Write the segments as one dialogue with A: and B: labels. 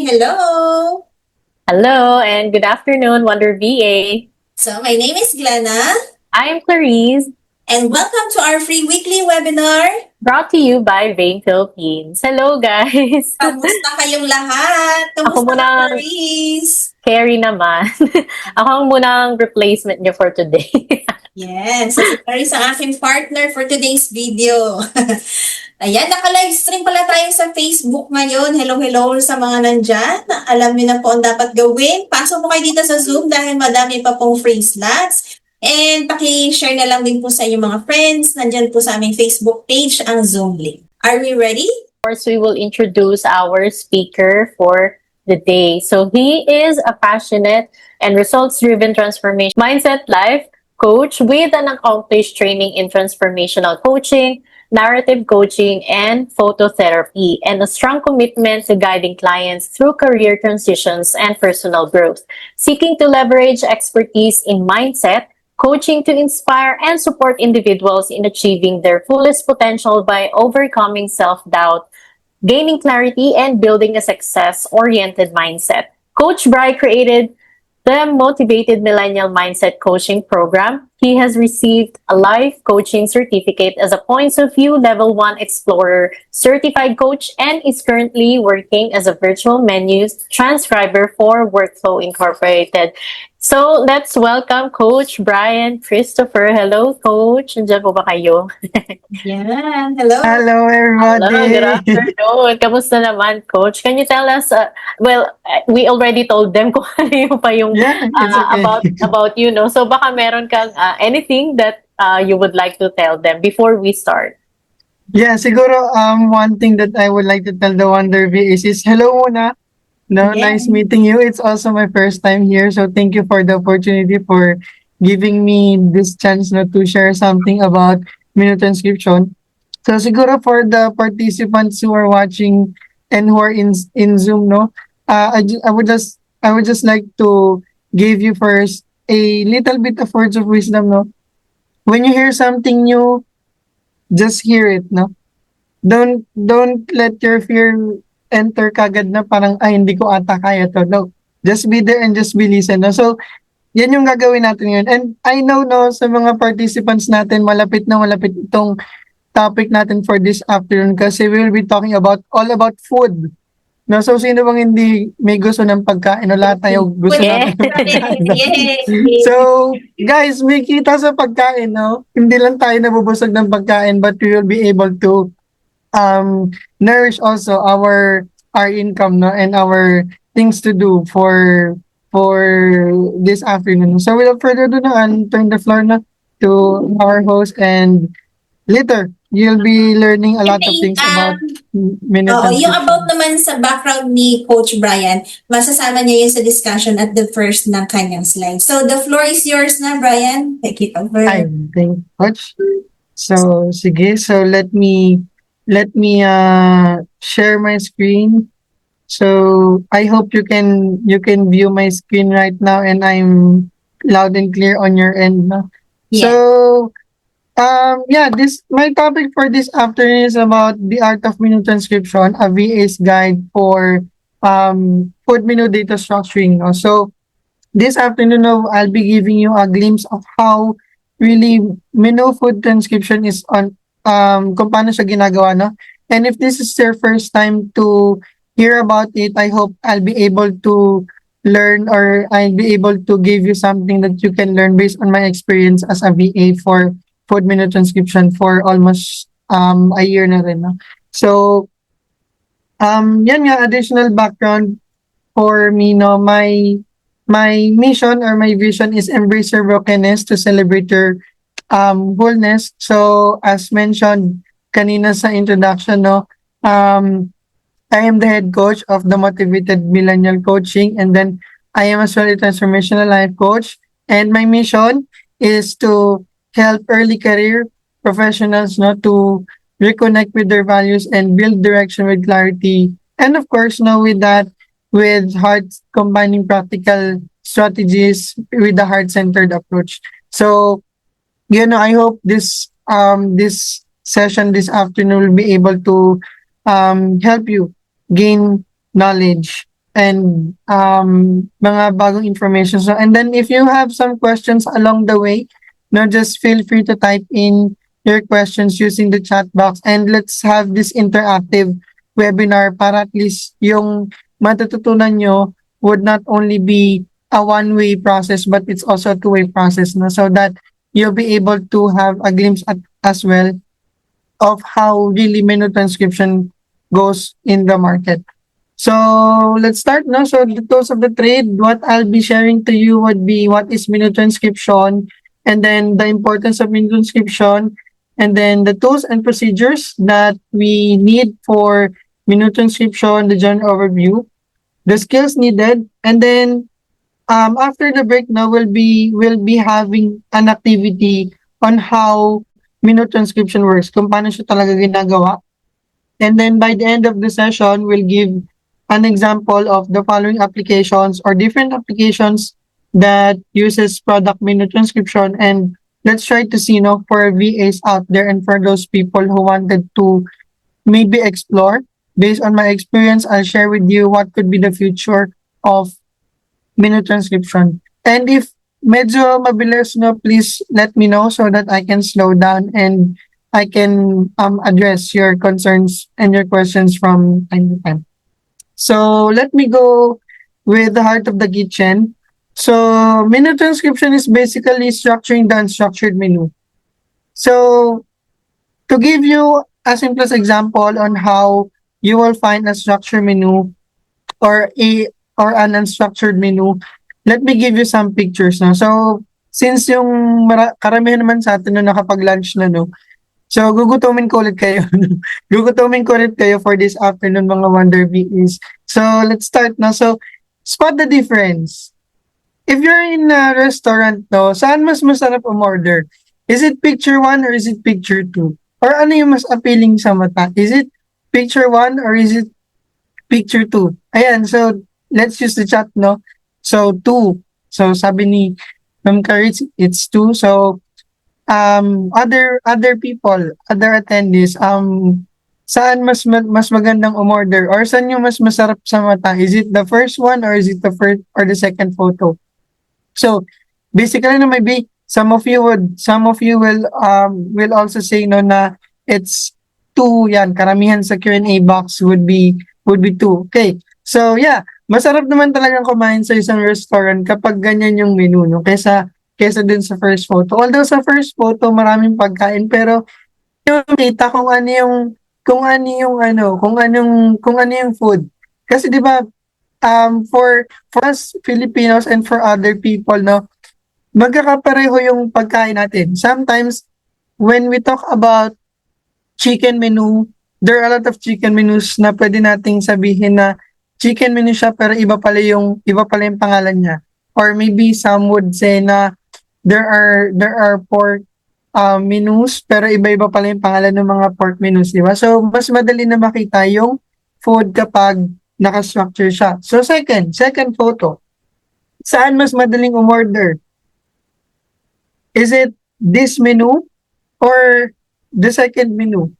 A: Hello!
B: Hello and good afternoon, Wonder VA.
A: So, my name is Glenna,
B: I am Clarice,
A: and welcome to our free weekly webinar.
B: brought to you by Vein Philippines. Hello, guys.
A: Kamusta kayong lahat?
B: Ako
A: Kamusta ka,
B: muna ang
A: Clarice?
B: carry naman. Ako ang muna ang replacement niyo for today.
A: Yes, so si Clarice ang aking partner for today's video. Ayan, naka-live stream pala tayo sa Facebook ngayon. Hello sa mga nandyan. Alam niyo na po ang dapat gawin. Pasok po kayo dito sa Zoom dahil madami pa pong free slots. And paki-share na lang din po sa inyong mga friends. Nandyan po sa aming Facebook page ang Zoom link. Are we ready?
B: Of course, we will introduce our speaker for the day. So he is a passionate and results-driven transformation mindset life coach with an accomplished training in transformational coaching, narrative coaching, and phototherapy, and a strong commitment to guiding clients through career transitions and personal growth, seeking to leverage expertise in mindset, coaching to inspire and support individuals in achieving their fullest potential by overcoming self-doubt, gaining clarity, and building a success-oriented mindset. Coach Bry created the Motivated Millennial Mindset Coaching Program. He has received a life coaching certificate as a Points of View Level 1 Explorer certified coach and is currently working as a virtual menus transcriber for Workflow Incorporated. So let's welcome Coach Brian Christopher. Hello, Coach. Nandiyan po ba kayo?
A: Yan. Hello.
C: Hello, everybody.
B: Hello, good afternoon. Kamusta naman, Coach? Can you tell us, we already told them kung ano yung pa yung
C: Yeah, it's okay.
B: about you, no? So baka meron kang anything that you would like to tell them before we start.
C: Yeah, siguro one thing that I would like to tell the Wonder VAs is hello muna. No,
A: Yeah.
C: nice meeting you. It's also my first time here, so thank you for the opportunity for giving me this chance na to share something about minute transcription. So siguro for the participants who are watching and who are in Zoom, no, I would just like to give you first a little bit of words of wisdom, no. When you hear something new, just hear it, no. Don't let your fear enter kagad na parang ay hindi ko ata kaya to. No. Just be there and just be listen. No? So yan yung gagawin natin ngayon. And I know no sa mga participants natin malapit na malapit itong topic natin for this afternoon kasi we will be talking about all about food. No, so sino bang hindi may gusto ng pagkain? No, lahat tayo gusto
B: Yeah.
C: natin ng pagkain.
A: Yay!
C: So, guys, may kita sa pagkain, no? Hindi lang tayo nabubusog ng pagkain but we will be able to nourish also our income, no, and our things to do for this afternoon. So without further ado na, I'll turn the floor na to our host, and later you'll be learning a lot of things about minute
A: Oo, yung
C: transcription.
A: about naman sa background ni Coach Brian, masasama niya yun sa discussion at the first ng kanyang slide. So the floor is yours na, Brian. Take it over.
C: I think much. So sige, so let me share my screen. So I hope you can view my screen right now and I'm loud and clear on your end. No?
A: Yeah.
C: So yeah, this my topic for this afternoon is about the art of menu transcription, a VA's guide for food menu data structuring. No? So this afternoon, no, I'll be giving you a glimpse of how really menu food transcription is on kung paano siya ginagawa, no? And if this is your first time to hear about it, I hope I'll be able to learn or I'll be able to give you something that you can learn based on my experience as a VA for food menu transcription for almost a year na rin, no? So yan nga, additional background for me, no, my mission or my vision is embrace your brokenness to celebrate your wholeness. So as mentioned kanina sa introduction, no, I am the head coach of the Motivated Millennial Coaching, and then I am as well a transformational life coach, and my mission is to help early career professionals, no, to reconnect with their values and build direction with clarity, and of course, no, with that, with heart combining practical strategies with a heart-centered approach. So you know, I hope this session this afternoon will be able to help you gain knowledge and mga bagong information. So, and then if you have some questions along the way, no, just feel free to type in your questions using the chat box, and let's have this interactive webinar para at least yung matututunan nyo would not only be a one-way process, but it's also a two-way process, no? So that you'll be able to have a glimpse as well of how really menu transcription goes in the market. So let's start, no? So the tools of the trade, what I'll be sharing to you would be what is menu transcription, and then the importance of menu transcription, and then the tools and procedures that we need for menu transcription, the general overview, the skills needed, and then after the break now we'll be having an activity on how menu transcription works, kung paano siya talaga ginagawa. And then by the end of the session, we'll give an example of the following applications or different applications that uses product menu transcription. And let's try to see, for VAs out there and for those people who wanted to maybe explore. Based on my experience, I'll share with you what could be the future of menu transcription. And if medyo mabilis, please let me know so that I can slow down and I can address your concerns and your questions from time to time. So let me go with the heart of the kitchen. So menu transcription is basically structuring the unstructured menu. So to give you a simplest example on how you will find a structured menu or an unstructured menu, let me give you some pictures. No? So since yung karamihan naman sa atin na nakapag-lunch na, no, so gugutumin ko ulit kayo. Gugutumin ko ulit kayo for this afternoon, mga Wonder VEs. So let's start na. So spot the difference. If you're in a restaurant, no, saan mas masarap umorder? Is it picture 1 or is it picture 2? Or ano yung mas appealing sa mata? Is it picture 1 or is it picture 2? Ayan, so let's use the chat, no? So 2. So sabi ni Ma'am Caritz, it's 2. So other people, other attendees, saan mas magandang umorder or saan yung mas masarap sa mata? Is it the first one or is it the first or the second photo? So basically, no, maybe some of you will also say, no, na it's 2 yan. Karamihan sa Q&A box would be 2. Okay. So yeah, masarap naman talagang kumain sa isang restaurant kapag ganyan yung menu, no, kaysa din sa first photo. Although sa first photo maraming pagkain, pero yung kita kung ano yung food. Kasi 'di ba, for us Filipinos and for other people, no, magkakapareho yung pagkain natin. Sometimes when we talk about chicken menu, there are a lot of chicken menus na pwede nating sabihin na chicken menu siya pero iba pala yung pangalan niya. Or maybe some would say na there are pork menus pero iba-iba pala yung pangalan ng mga pork menus, di ba? So mas madali na makita yung food kapag naka-structure siya. So second photo. Saan mas madaling umorder? Is it this menu or the second menu?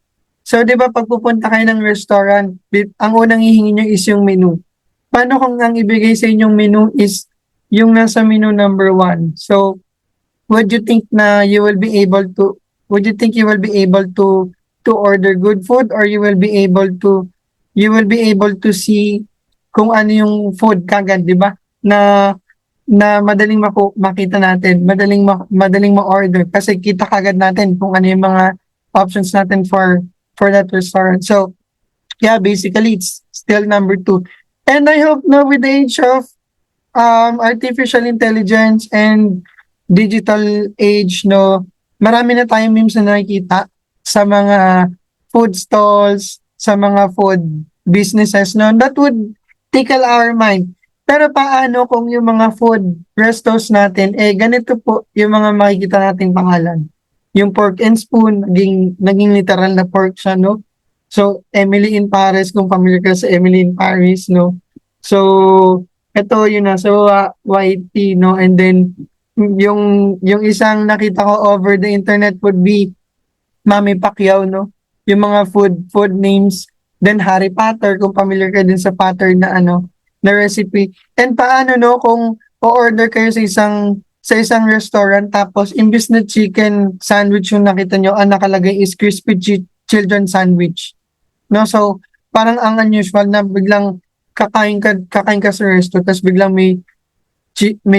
C: So, di ba, pag pupunta kayo ng restaurant, ang unang hihingi nyo is yung menu. Paano kung ang ibigay sa inyong menu is yung nasa menu number 1? So, would you think you will be able to order good food, or you will be able to see kung ano yung food kagad, di ba? Na madaling makita natin, madaling ma-order kasi kita kagad natin kung ano yung mga options natin for that restaurant. So yeah, basically it's still number 2. And I hope now with the age of artificial intelligence and digital age, no, marami na tayong memes na nakikita sa mga food stalls, sa mga food businesses, no, that would tickle our mind. Pero paano kung yung mga food restos natin, ganito po yung mga makikita nating pangalan. Yung pork and spoon, naging literal na pork siya, no? So, Emily in Paris, kung familiar ka sa Emily in Paris, no? So, ito yun na. So, YT, no? And then, yung isang nakita ko over the internet would be Manny Pacquiao, no? Yung mga food names. Then, Harry Potter, kung familiar ka din sa pattern na na recipe. And paano no kung o-order kayo sa isang restaurant tapos imbis na chicken sandwich yung nakita nyo, ang nakalagay is crispy children sandwich. No, so parang ang unusual na biglang kakain ka sa resto tapos biglang may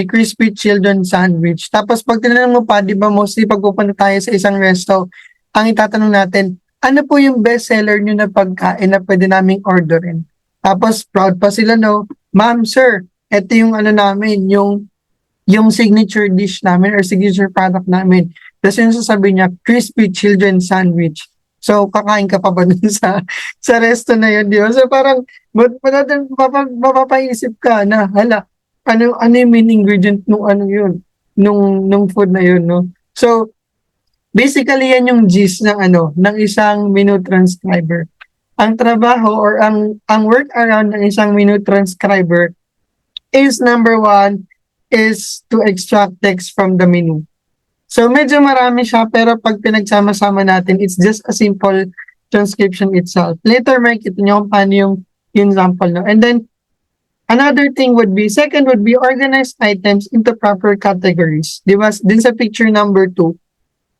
C: crispy children sandwich. Tapos pag tinanong mo pa, di ba mostly pag pupunta tayo sa isang resto, ang itatanong natin, ano po yung best seller nyo na pagkain na pwede naming orderin? Tapos proud pa sila, no? Ma'am, sir, ito yung ano namin, yung signature dish namin or signature product namin. Tapos yung sasabihin niya, crispy children sandwich. So, kakain ka pa ba dun sa resto na yun, di ba? So, parang, mapapaisip ka na, hala, ano yung main ingredient nung ano yun, nung food na yun, no? So, basically, yan yung gist ng isang menu transcriber. Ang trabaho or ang work around ng isang menu transcriber is number one, is to extract text from the menu. So medyo marami siya pero pag pinagsama-sama natin, it's just a simple transcription itself. Later makikita niyo kung paano yung sample. No? And then another thing second would be organize items into proper categories. Di ba? Din sa picture number 2,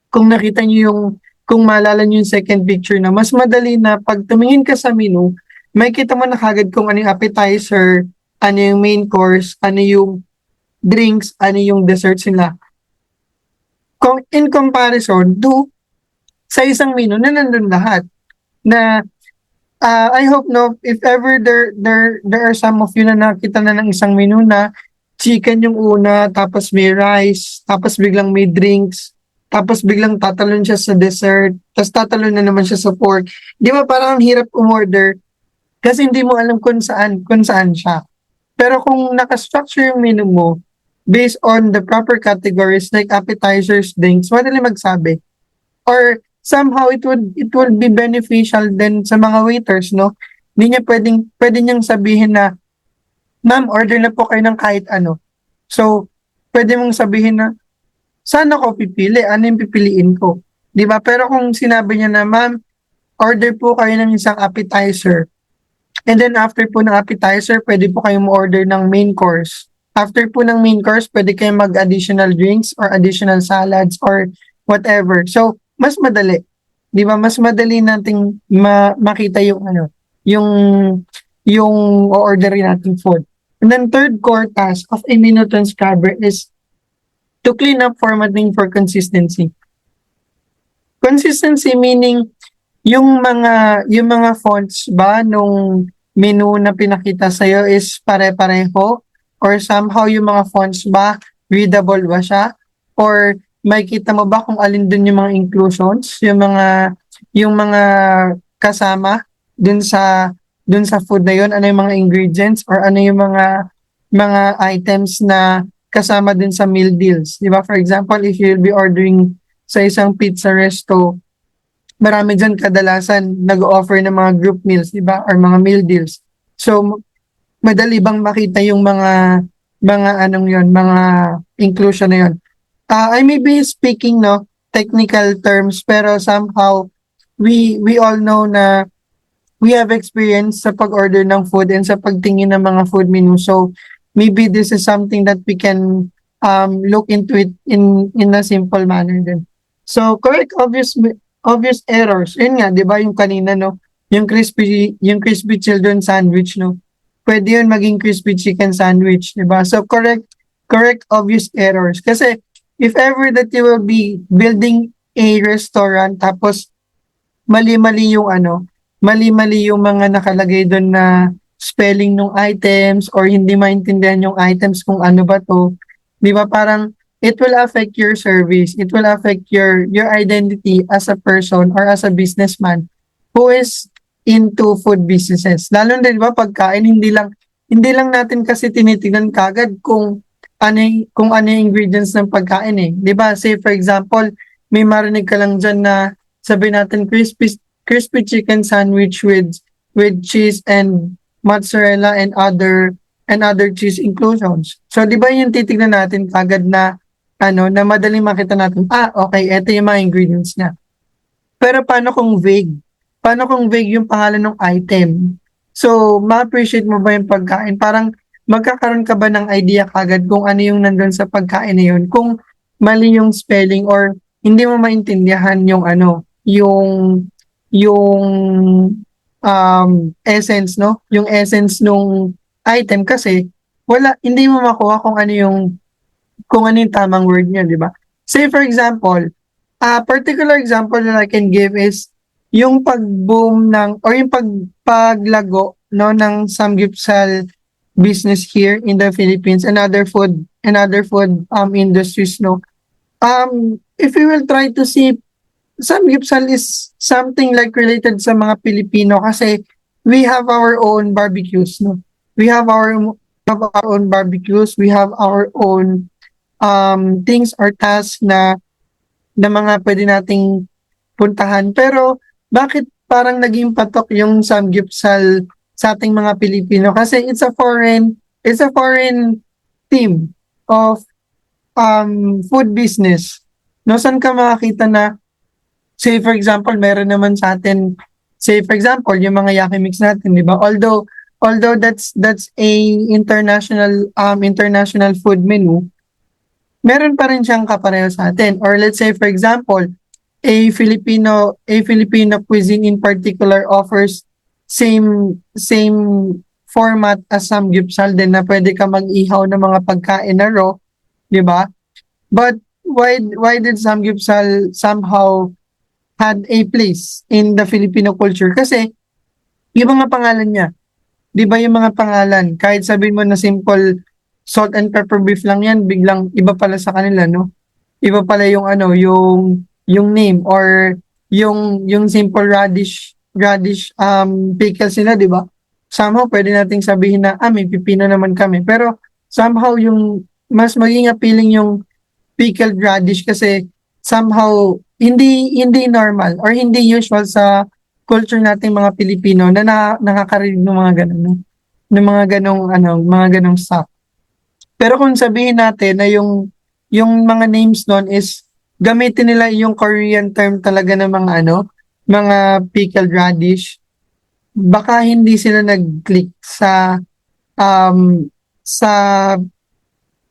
C: kung nakita niyo kung maalala niyo yung second picture na mas madali na pag tumingin ka sa menu, makikita mo na kagad kung ano yung appetizer, ano yung main course, ano yung drinks, ano yung desserts nila. Kung in comparison to sa isang menu na nandun lahat. Na I hope no, if ever there are some of you na nakita na ng isang menu na chicken yung una, tapos may rice, tapos biglang may drinks, tapos biglang tatalon siya sa dessert, tapos tatalon na naman siya sa pork. Di ba parang ang hirap umorder kasi hindi mo alam kung saan siya. Pero kung naka-structure yung menu mo, based on the proper categories like appetizers, drinks, madali magsabi. Or somehow it would be beneficial din sa mga waiters, no? Hindi niya pwede niyang sabihin na, ma'am, order na po kayo ng kahit ano. So, pwede mong sabihin na, saan ako pipili? Ano yung pipiliin ko? Di ba? Pero kung sinabi niya na, ma'am, order po kayo ng isang appetizer. And then after po ng appetizer, pwede po kayong order ng main course. After po ng main course, pwede kayong mag-additional drinks or additional salads or whatever. So, mas madali. Di ba? Mas madali nating makita yung orderin nating food. And then third core task of a menu transcriber is to clean up formatting for consistency. Consistency meaning yung mga fonts ba nung menu na pinakita sa'yo is pare-pareho or somehow yung mga fonts ba readable ba siya or makikita mo ba kung alin dun yung mga inclusions, yung mga kasama dun sa food na yun, ano yung mga ingredients or ano yung mga items na kasama din sa meal deals. Di ba? For example, if you'll be ordering sa isang pizza resto, marami dyan kadalasan nag-offer ng mga group meals, di ba? Or mga meal deals. So, madali bang makita yung mga inclusion na yun. I may be speaking, no, technical terms, pero somehow, we all know na we have experience sa pag-order ng food and sa pagtingin ng mga food menu. So, maybe this is something that we can look into it in a simple manner din. So, correct obvious errors. Yun nga, di ba, yung kanina, no, yung crispy children sandwich, no, pwede yun maging crispy chicken sandwich, di ba? So, correct obvious errors. Kasi, if ever that you will be building a restaurant, tapos mali-mali yung mga nakalagay doon na spelling ng items or hindi maintindihan yung items kung ano ba to, di ba, parang it will affect your service, it will affect your identity as a person or as a businessman who is into food businesses. Lalo na, di ba, pagkain, hindi lang natin kasi tinitingnan kagad kung ano yung ingredients ng pagkain eh. Di ba? Say for example, may marinig ka lang dyan na sabi natin crispy chicken sandwich with cheese and mozzarella and other cheese inclusions. So di ba yung titignan natin kagad na na madaling makita natin, okay, eto yung mga ingredients niya. Pero paano kung vague? Paano kung vague yung pangalan ng item? So, ma-appreciate mo ba yung pagkain? Parang magkakaroon ka ba ng idea kagad kung ano yung nandun sa pagkain na yun? Kung mali yung spelling or hindi mo maintindihan yung ano, yung essence, no? Yung essence nung item kasi hindi mo makuha kung ano yung tamang word niya, di ba? Say for example, a particular example that I can give is yung pag-boom ng or yung paglago no ng samgyeopsal business here in the Philippines and other food industries, no. If we will try to see, samgyeopsal is something like related sa mga Pilipino kasi we have our own barbecues, no. We have our own barbecues, we have our own things or tasks na mga pwede nating puntahan. Pero bakit parang naging patok yung samgyeopsal sa ating mga Pilipino? Kasi it's a foreign team of food business. No, saan ka makakita na, say for example, meron naman sa atin, say for example, yung mga Yakimix natin, di ba? Although that's a international food menu, meron pa rin siyang kapareho sa atin. Or let's say for example, a Filipino cuisine in particular offers same format as samgyeopsal din na pwede ka mag-ihaw ng mga pagkain na raw, 'di ba? But why did samgyeopsal somehow had a place in the Filipino culture? Kasi yung mga pangalan niya, 'di ba yung mga pangalan, kahit sabihin mo na simple salt and pepper beef lang yan, biglang iba pala sa kanila, no? Iba pala yung ano, yung name or yung simple radish pickles nila, 'di ba? Somehow pwede nating sabihin na may pipino naman kami. Pero somehow yung mas maging appealing yung pickled radish kasi somehow hindi normal or hindi usual sa culture nating mga Pilipino na nakakarinig ng mga ganun, no? Ng mga ganong stuff. Pero kung sabihin natin na yung mga names nun is gamitin nila yung Korean term talaga ng mga pickled radish, baka hindi sila nag-click sa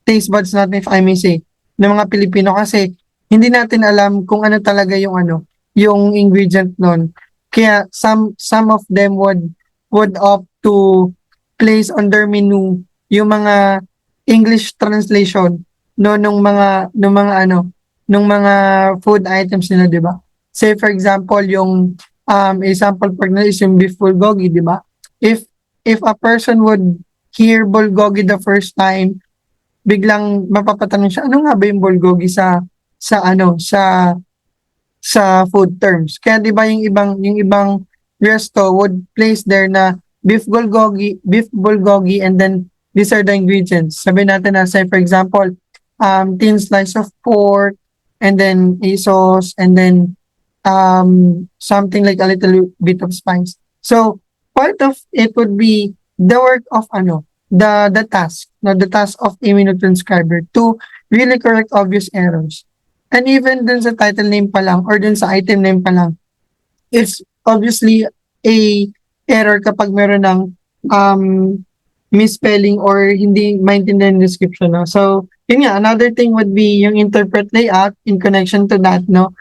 C: taste buds natin, if I may say, ng mga Pilipino kasi hindi natin alam kung ano talaga yung ingredient nun. Kaya some of them would opt to place on their menu yung mga English translation no nung mga food items nila, 'di ba? Say for example, yung example for na is yung beef bulgogi, 'di ba? If a person would hear bulgogi the first time, biglang mapapatanong siya, ano nga ba yung bulgogi sa food terms. Kaya 'di ba yung ibang resto would place there na beef bulgogi and then these are the ingredients. Sabi natin na say for example, thin slice of pork and then a sauce and then something like a little bit of spice. So part of it would be the work of the task, no, the task of a menu transcriber to really correct obvious errors. And even dun sa title name pa lang or dun sa item name pa lang, it's obviously a error kapag meron ng misspelling or hindi maintindihan yung description, no? So, yun nga, another thing would be yung interpret layout in connection to that, no?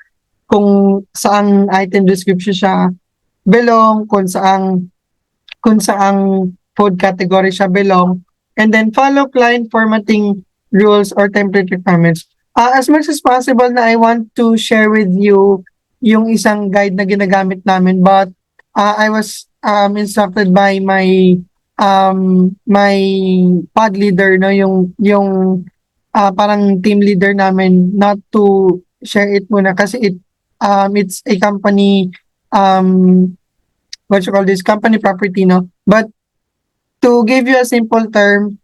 C: Kung saang item description siya belong, kung saang food category siya belong, and then follow client formatting rules or template requirements. As much as possible na I want to share with you yung isang guide na ginagamit namin, but I was instructed by my pod leader, no, yung parang team leader namin not to share it muna kasi it's a company what you call this, company property, no. But to give you a simple term,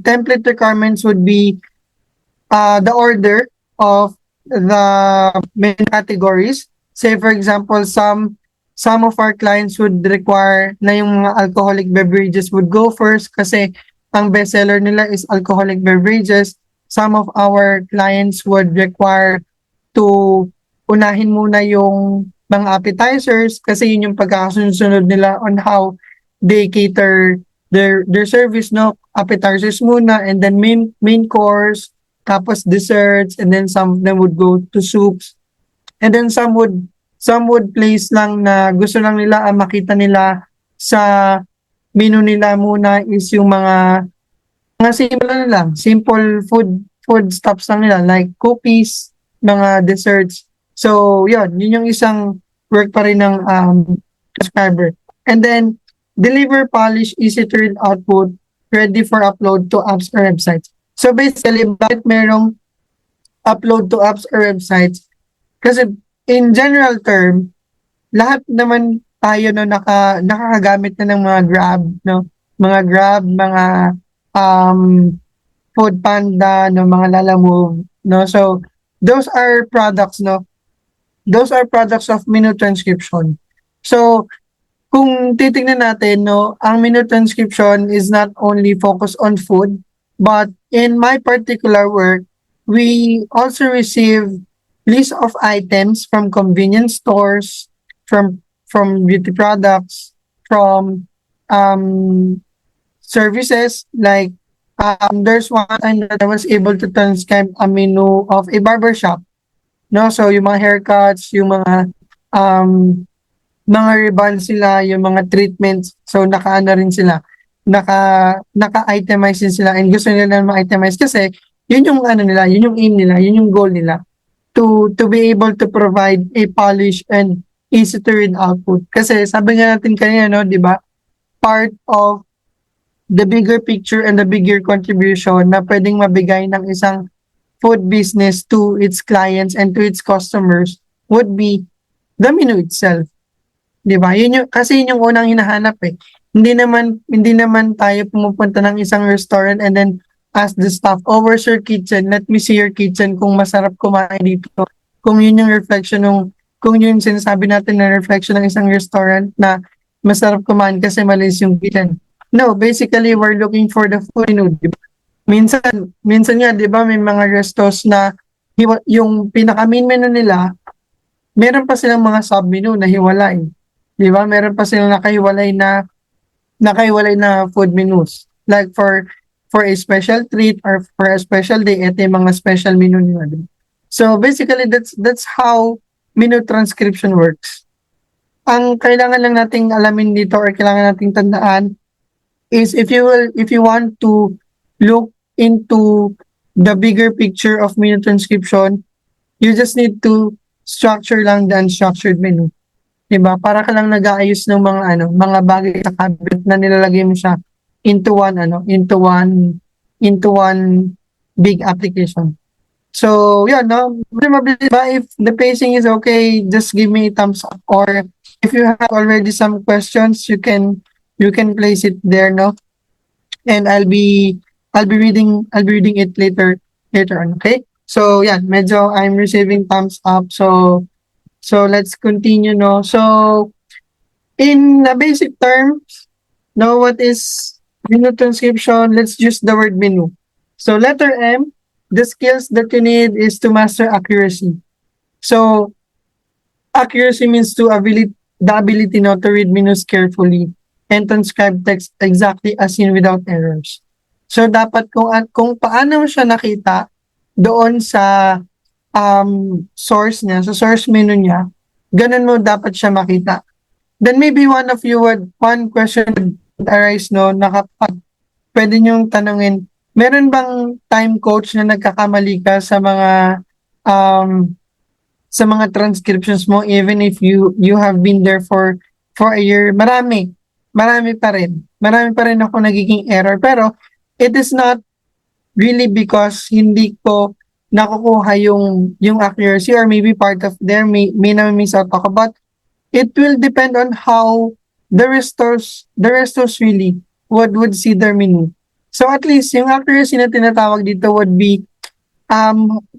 C: template requirements would be the order of the main categories. Say for example, some of our clients would require na yung mga alcoholic beverages would go first kasi ang bestseller nila is alcoholic beverages. Some of our clients would require to unahin muna yung mga appetizers kasi yun yung pagkakasunod nila on how they cater their service, no, appetizers muna, and then main course, tapos desserts, and then some of them would go to soups, and then some would place lang na gusto lang nila makita nila sa menu nila muna is yung mga simple na lang, simple food stuffs lang nila like cookies, mga desserts. So, yun yung isang work pa rin ng subscriber. And then, deliver polished, easy to read output, ready for upload to apps or websites. So, basically, bakit merong upload to apps or websites? Kasi, in general term, lahat naman tayo no nakakagamit na ng mga Grab, no? Mga Grab, mga Food Panda, no, mga Lalamove, no? So, those are products, no? Those are products of menu transcription. So, kung titingnan natin, no, ang menu transcription is not only focused on food, but in my particular work, we also receive list of items from convenience stores, from beauty products, from services like there's one time that I was able to transcribe a menu of a barber shop. No, so yung mga haircuts, yung mga ribbons sila, yung mga treatments, so nakaano rin sila, naka-itemize din sila, and gusto nila na ma-itemize kasi yun yung ano nila, yun yung aim nila, yun yung goal nila to be able to provide a polished and easy to read output. Kasi sabi nga natin kanina, no, di ba, part of the bigger picture and the bigger contribution na pwedeng mabigay ng isang food business to its clients and to its customers would be the menu itself. 'Di ba? Kasi yun yung unang hinahanap eh. Hindi naman tayo pumupunta ng isang restaurant and then ask the staff, "Oh, where's your kitchen? Let me see your kitchen kung masarap kumain dito." Kung yun yung reflection kung yun sinasabi natin na reflection ng isang restaurant na masarap kumain kasi malinis yung kitchen. No, basically we're looking for the food menu, diba? Minsan nga, 'di ba, may mga restos na yung pinaka main menu nila, meron pa silang mga sub menu na hiwalay. 'Di ba? Meron pa silang nakahiwalay na food menus. Like for a special treat or for a special day, ito yung mga special menu nila. Diba? So basically that's how menu transcription works. Ang kailangan lang nating alamin dito or kailangan nating tandaan is if you want to look into the bigger picture of menu transcription, you just need to structure lang the unstructured menu. Diba? Para ka lang nag-aayos ng mga bagay sa cabinet na nilalagay mo siya into one big application. So, no? If the pacing is okay, just give me a thumbs up, or if you have already some questions, you can place it there, no? And I'll be reading it later on, okay? So, medyo I'm receiving thumbs up. So let's continue, no? So, in the basic terms, no, what is menu transcription? Let's use the word menu. So, letter M, the skills that you need is to master accuracy. So, accuracy means the ability not to read menus carefully and transcribe text exactly as seen without errors. So, dapat kung paano mo siya nakita doon sa source niya, sa source menu niya, ganun mo dapat siya makita. Then maybe one question would arise, no, na kapag pwede niyong tanungin, meron bang time coach na nagkakamali ka sa mga transcriptions mo even if you have been there for a year? Marami pa rin ako nagiging error, pero it is not really because hindi ko nakukuha yung accuracy, or maybe part of there may na-miss out ako, but it will depend on how the restores really would see their menu. So at least yung accuracy na tinatawag dito would be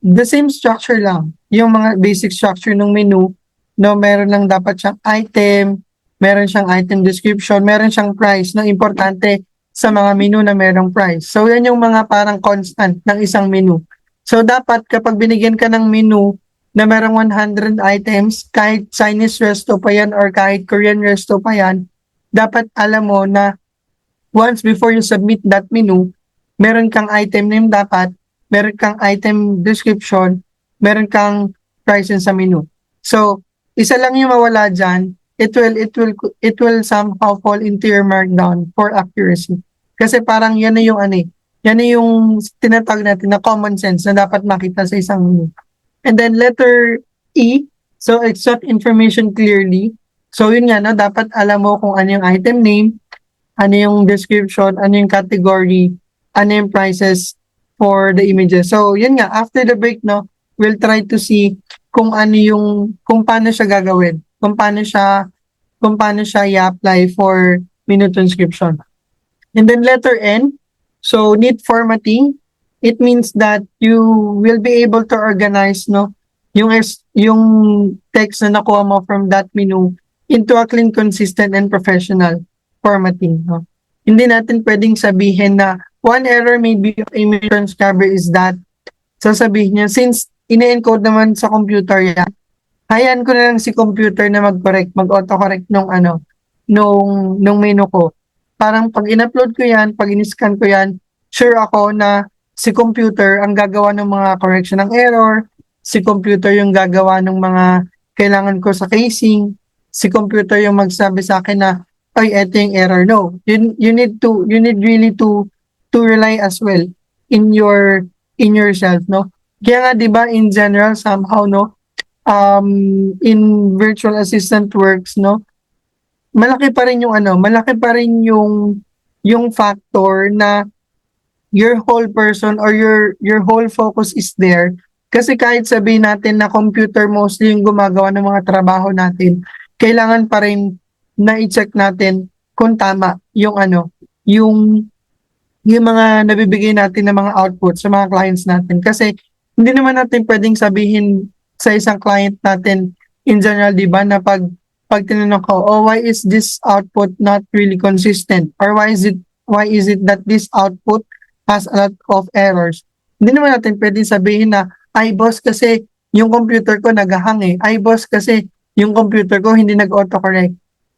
C: the same structure lang, yung mga basic structure ng menu, no, meron lang dapat siyang item, meron siyang item description, meron siyang price, no, importante sa mga menu na merong price. So yan yung mga parang constant ng isang menu. So dapat kapag binigyan ka ng menu na merong 100 items, kahit Chinese resto pa yan or kahit Korean resto pa yan, dapat alam mo na once before you submit that menu, meron kang item name dapat, meron kang item description, meron kang pricing sa menu. So, isa lang yung mawala dyan, it will somehow fall into your markdown for accuracy. Kasi parang yan na yung yan na yung tinatawag natin na common sense na dapat makita sa isang menu. And then letter E, so extract information clearly. So yun nga, no, dapat alam mo kung ano yung item name, ano yung description, ano yung category, ano yung prices for the images. So yun nga, after the break, no, we'll try to see kung paano siya gagawin, kung paano siya i-apply for menu transcription. And then letter N, so need formatting. It means that you will be able to organize, no, yung text na nakuha mo from that menu into a clean, consistent, and professional formatting. No? Hindi natin pwedeng sabihin na one error maybe of image transcriber is that sasabihin niya, since ine-encode naman sa computer yan, hayaan ko na lang si computer na mag-autocorrect nung menu ko. Parang pag in-upload ko yan, pag in-scan ko yan, sure ako na si computer ang gagawa ng mga correction ng error, si computer yung gagawa ng mga kailangan ko sa casing, si computer yung magsabi sa akin na, ay, eto yung error. No, you need really to rely as well in yourself, no? Kaya nga, di ba, in general, somehow, no, in virtual assistant works, no, malaki pa rin yung factor na your whole person or your whole focus is there. Kasi kahit sabihin natin na computer mostly yung gumagawa ng mga trabaho natin, kailangan pa rin na i-check natin kung tama yung mga nabibigay natin na mga output sa mga clients natin. Kasi hindi naman natin pwedeng sabihin sa isang client natin in general, di ba, na pag tinanong ko, oh, why is this output not really consistent? Or why is it that this output has a lot of errors? Hindi naman natin pwedeng sabihin na, ay boss, kasi yung computer ko nagahang eh. Ay boss, kasi yung computer ko hindi nag-autocorrect.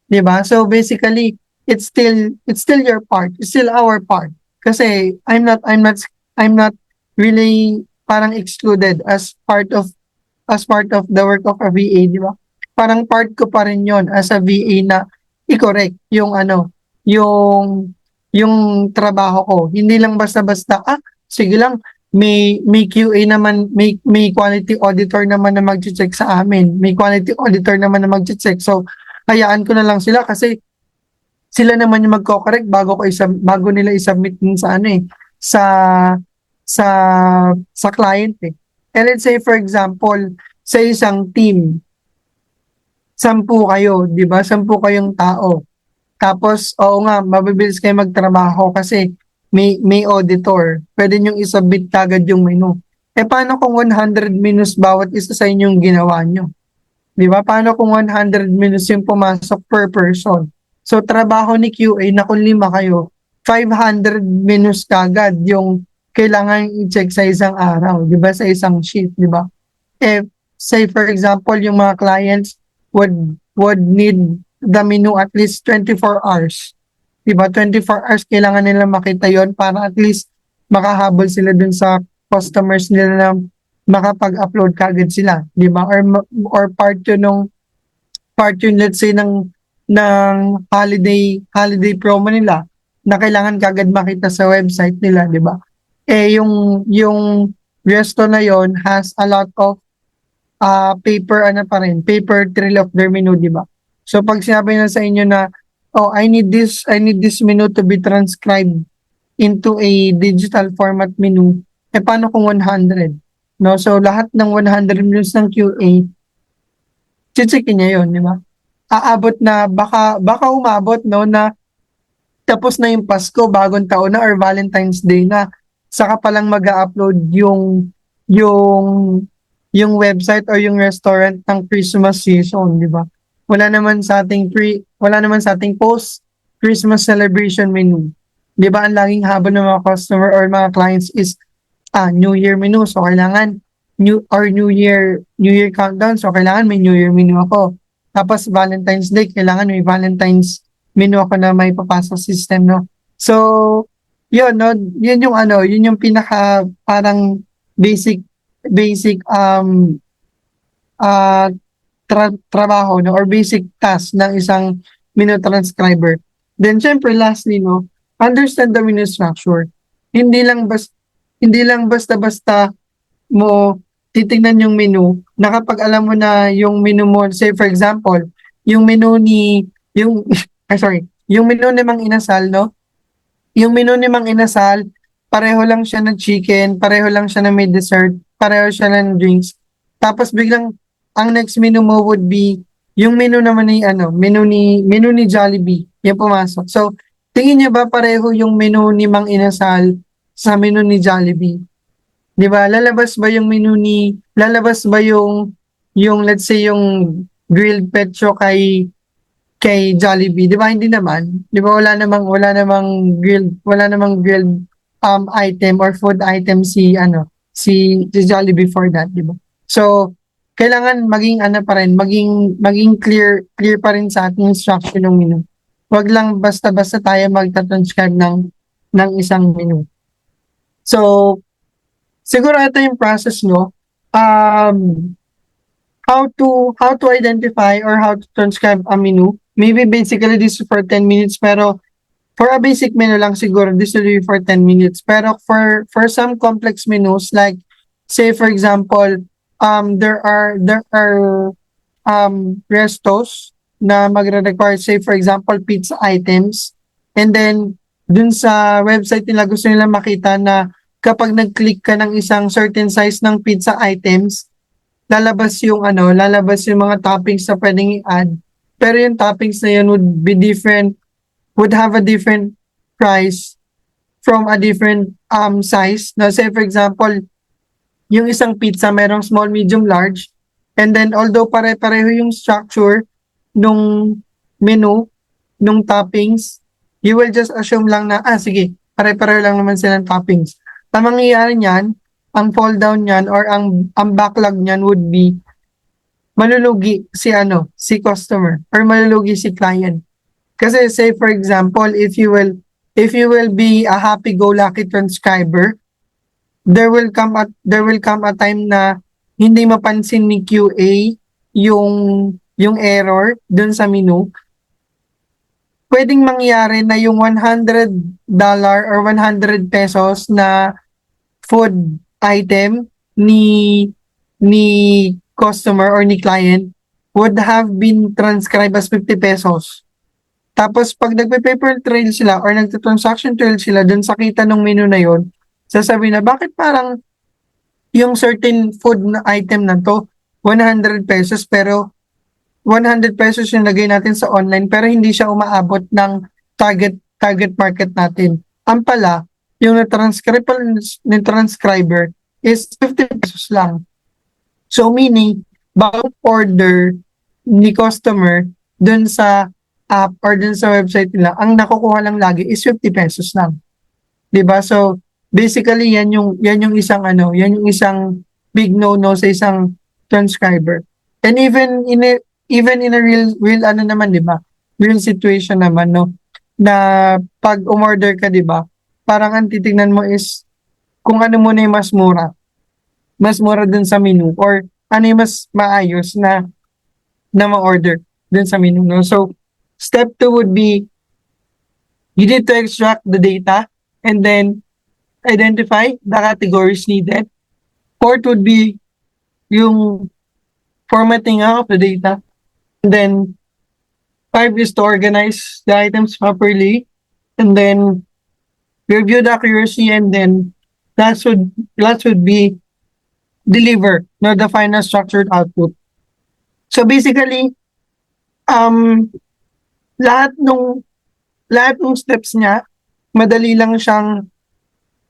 C: 'Di ba? So basically, it's still your part. It's still our part. Kasi I'm not really parang excluded as part of the work of a VA, 'di ba? Parang part ko pa rin 'yon as a VA na i-correct yung yung trabaho ko. Hindi lang basta-basta sige lang, may QA naman, may quality auditor naman na mag-check sa amin. May quality auditor naman na mag-check. So, hayaan ko na lang sila kasi sila naman yung magko-correct bago nila i-submit dun sa sa client eh. And let's say for example, sa isang team, 10 kayo, 'di ba? 10 kayong tao. Tapos, oo nga, mabibilis kayo magtrabaho kasi may auditor. Pwede nyo isubmit kagad yung menu. Paano kung 100 menus bawat isa sa inyong ginawa nyo? Di ba? Paano kung 100 menus yung pumasok per person? So, trabaho ni QA na kung 5 kayo, 500 menus kagad yung kailangan i-check sa isang araw. Di ba? Sa isang shift, di ba? Say for example, yung mga clients would need the menu at least 24 hours. Diba? 24 hours kailangan nila makita yon para at least makahabol sila dun sa customers nila na makapag-upload kagad sila. Diba? Or part yun let's say ng holiday promo nila na kailangan kagad makita sa website nila. Diba? Yung resto na yon has a lot of paper trail of their menu. Diba? So pag sinabi na sa inyo na oh, I need this menu to be transcribed into a digital format menu. Paano kung 100? No? So, lahat ng 100 menus ng QA, checkin niya yun, di ba? Aabot na, baka umabot, no, na tapos na yung Pasko, bagong taon na, or Valentine's Day na, saka palang mag-upload yung website or yung restaurant ng Christmas season, di ba? Wala naman sa ating post Christmas celebration menu. 'Di ba? Ang laging habol ng mga customer or mga clients is New Year menu. So kailangan New Year countdown. So kailangan may New Year menu ako. Tapos Valentine's Day, kailangan may menu ako na may papasok sa system, no? So, yun, no? Yun yung pinaka parang basic uh, trabaho, no? Or basic task ng isang menu transcriber. Then, syempre, lastly, no? Understand the menu structure. Hindi lang basta-basta mo titingnan yung menu na kapag alam mo na yung menu mo, say for example, yung menu ni yung yung menu ni Mang Inasal, no? Yung menu ni Mang Inasal, pareho lang siya ng chicken, pareho lang siya ng may dessert, pareho siya ng drinks. Tapos biglang ang next menu mo would be yung menu naman ni menu ni Jollibee, yung pumasok. So, tingin niyo ba pareho yung menu ni Mang Inasal sa menu ni Jollibee? 'Di ba? Lalabas ba yung let's say yung grilled pecho kay Jollibee? 'Di ba hindi naman? 'Di ba wala namang grilled item or food item si Jollibee for that, 'di ba? So, kailangan maging clear pa rin sa ating instruction ng menu. Wag lang basta-basta tayo magta-transcribe ng isang menu. So, siguro ito yung process, no? How to identify or how to transcribe a menu. Maybe basically this is for 10 minutes, pero for a basic menu lang siguro this will be for 10 minutes. Pero for some complex menus, like say for example, there are restos na magre-require, say for example, pizza items, and then dun sa website nila gusto nila makita na kapag nag-click ka ng isang certain size ng pizza items, lalabas yung mga toppings na pwedeng i-add. Pero yung toppings na yun would have a different price from a different size. Now, say for example, yung isang pizza merong small, medium, large, and then although pare-pareho yung structure nung menu, nung toppings, you will just assume lang na, sige, pare-pareho lang naman silang toppings. Ang mangyayari niyan, ang fall down niyan or ang backlog niyan would be malulugi si customer or malulugi si client. Kasi say for example, if you will be a happy-go-lucky transcriber, there will come a time na hindi mapansin ni QA yung error dun sa menu. Pwedeng mangyari na yung $100 or 100 pesos na food item ni customer or ni client would have been transcribed as 50 pesos. Tapos pag nagpe-paper trail sila or nagte-transaction trail sila dun sa kita ng menu na yon, sasabihin na bakit parang yung certain food na item na to 100 pesos pero 100 pesos yung lagay natin sa online pero hindi siya umaabot ng target market natin. Ang pala, yung transcriber is 50 pesos lang. So meaning, bawat order ni customer dun sa app or dun sa website nila, ang nakukuha lang lagi is 50 pesos lang. 'Di ba? So basically yan yung isang big no-no sa isang transcriber. And even in a real 'di ba? Real situation naman, no, na pag umorder ka, 'di ba? Parang ang titingnan mo is kung ano muna yung mas mura. Mas mura dun sa menu or ano yung mas maayos na ma-order dun sa menu, no? So step 2 would be you need to extract the data and then identify the categories needed. Fourth would be yung formatting of the data. And then 5 is to organize the items properly and then review the accuracy, and then last would be deliver the final structured output. So basically, lahat ng steps niya, madali lang siyang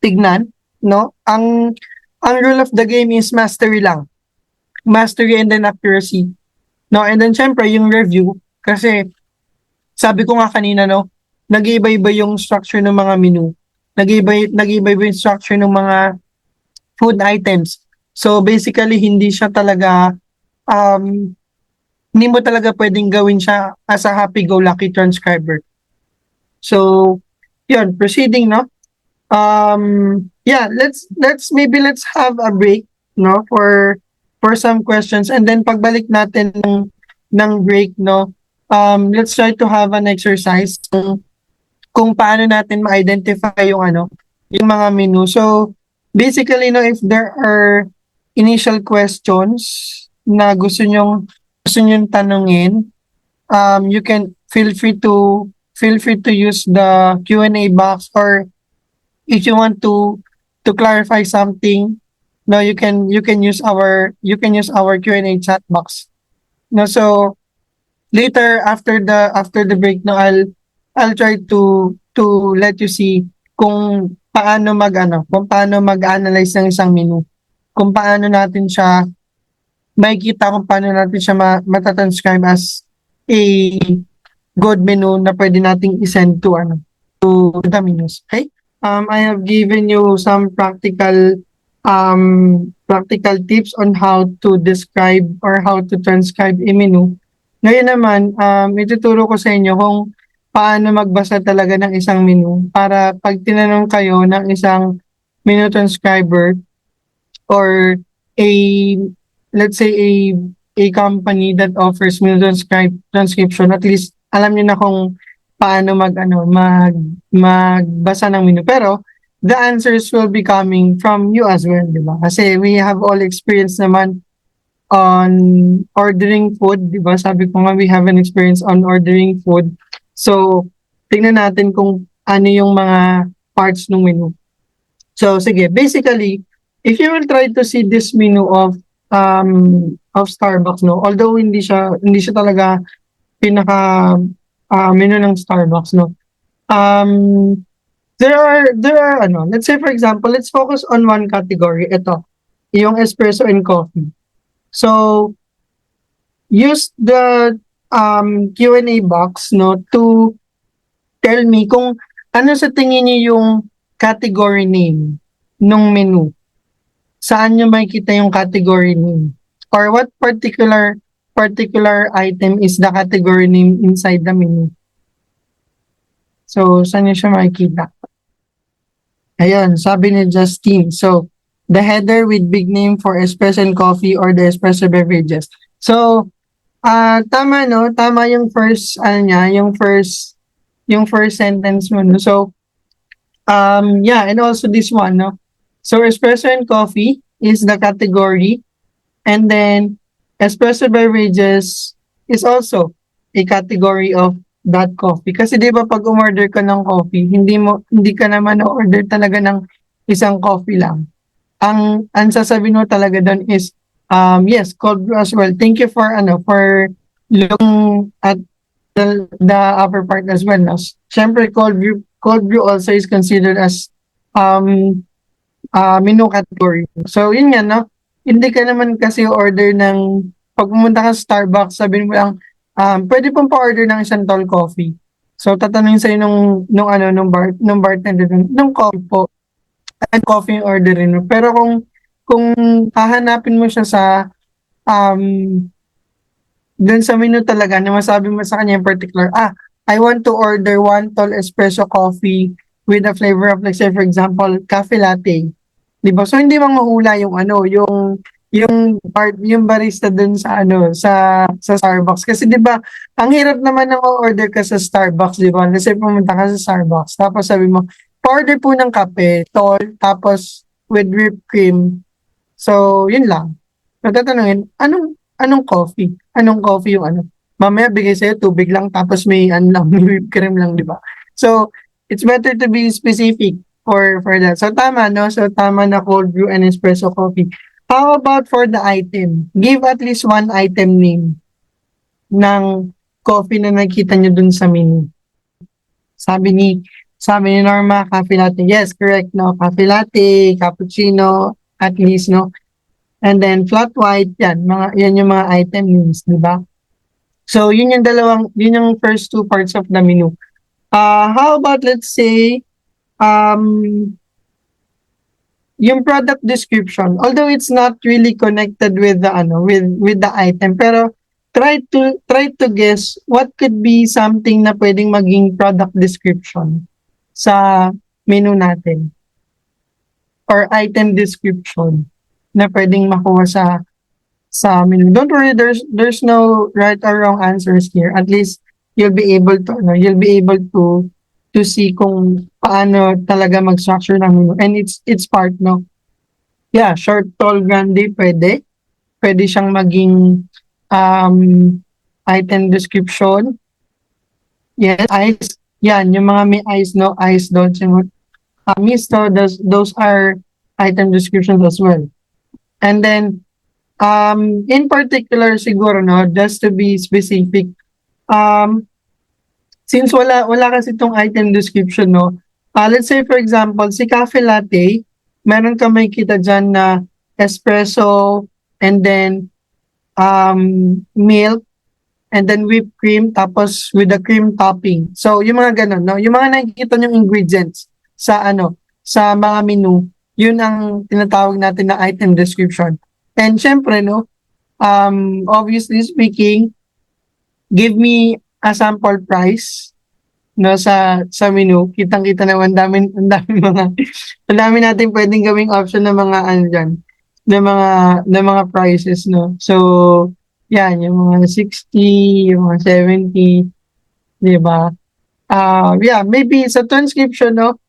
C: tignan, no? Ang rule of the game is mastery lang. Mastery and then accuracy. No, and then syempre yung review, kasi sabi ko nga kanina, no, nag-iiba-iba yung structure ng mga menu. Nag-iiba-iba yung structure ng mga food items. So basically hindi mo talaga pwedeng gawin siya as a happy-go-lucky transcriber. So, yun, proceeding, no? Yeah, let's have a break, no, for some questions, and then pagbalik natin ng break, no, let's try to have an exercise kung paano natin ma-identify yung yung mga menu. So, basically, no, if there are initial questions na gusto nyong tanungin, you can feel free to use the Q&A box, or if you want to clarify something, no, you can use our Q&A chat box. No, so later after the break, no, I'll try to let you see kung paano mag-analyze ng isang menu. Kung paano natin siya makikita, kung paano natin siya matatranscribe as a good menu na pwede nating isend to the menus. Okay? I have given you some practical tips on how to describe or how to transcribe a menu. Ngayon naman, ituturo ko sa inyo kung paano magbasa talaga ng isang menu para pag tinanong kayo ng isang menu transcriber, or a let's say a company that offers menu transcription, at least alam niyo na kung paano magbasa ng menu. Pero the answers will be coming from you as well, di ba? Kasi we have all experience naman on ordering food, di ba? Sabi ko nga, we have an experience on ordering food. So, tingnan natin kung ano yung mga parts ng menu. So, sige, basically, if you will try to see this menu of Starbucks, no, although hindi siya talaga pinaka menu ng Starbucks, no. There are let's say for example, let's focus on one category. Ito, yung espresso and coffee. So, use the Q&A box, no, to tell me kung ano sa tingin niyo yung category name nung menu. Saan niyo makikita yung category name? Or what particular item is the category name inside the menu? So, saan niyo siya makikita? Ayun, sabi ni Justine. So, the header with big name for espresso and coffee or the espresso beverages. So, tama, no? Tama yung first, yung first sentence mo, no? So, yeah, and also this one, no? So, espresso and coffee is the category, and then espresso beverages is also a category of that coffee. Kasi di ba pag umorder ka ng coffee, hindi ka naman order talaga ng isang coffee lang. Ang sasabihin mo talaga doon is yes, cold brew as well. Thank you for looking at the upper part as well. No? Syempre cold brew also is considered as menu category. So yun nga, no. Hindi ka naman kasi order ng pag pumunta ka sa Starbucks, sabihin mo lang pwede pong pa-order ng isang tall coffee. So tatanungin sa'yo nung bartender nung coffee po. And coffee yung orderin mo. Pero kung hahanapin mo siya sa dun sa menu talaga na masabi mo sa kanya in particular, I want to order one tall espresso coffee with a flavor of, like say for example, cafe latte. Diba? So hindi mo mahula yung barista dun sa sa Starbucks. Kasi 'di ba, ang hirap naman ng order ka sa Starbucks, 'di ba? Kasi pumunta ka sa Starbucks, tapos sabi mo, order po ng kape, tall, tapos with whipped cream. So, yun lang. Matatanungin, anong coffee? Anong coffee yung Mamaya bigay sa'yo tubig lang, tapos may may whipped cream lang, di ba? So, it's better to be specific for that. So, tama, no? So, tama na cold brew and espresso coffee. How about for the item? Give at least one item name ng coffee na nakita nyo dun sa menu. Sabi ni Norma, cafe latte. Yes, correct, no? Cafe latte, cappuccino, at least, no? And then flat white, yan yung mga item names, di ba? So, yun yung first two parts of the menu. How about, let's say, yung product description, although it's not really connected with the with the item, pero try to guess what could be something na pwedeng maging product description sa menu natin or item description na pwedeng makuha sa menu. Don't worry, there's no right or wrong answers here. At least you'll be able to see kung paano talaga mag-structure ng menu. And it's part, no? Yeah, short, tall, grande, pwede. Pwede siyang maging um, item description. Yes, eyes. Yan, yung mga may eyes, no? Eyes, dots, yung misto, those are item descriptions as well. And then, in particular siguro, no, just to be specific, since wala kasi itong item description, no, let's say for example, si cafe latte, meron ka may kita dyan na espresso, and then milk, and then whipped cream, tapos with the cream topping. So, yung mga ganun, no, yung mga nakikita yung ingredients sa sa mga menu, yun ang tinatawag natin na item description. And syempre, no, obviously speaking, give me a sample price, no, sa menu. Kitang-kita naman, ang dami natin pwedeng gawing option ng mga diyan, ng mga prices, no. So, yan, yung mga 60, yung mga 70, di ba? Yeah, maybe sa transcription, no,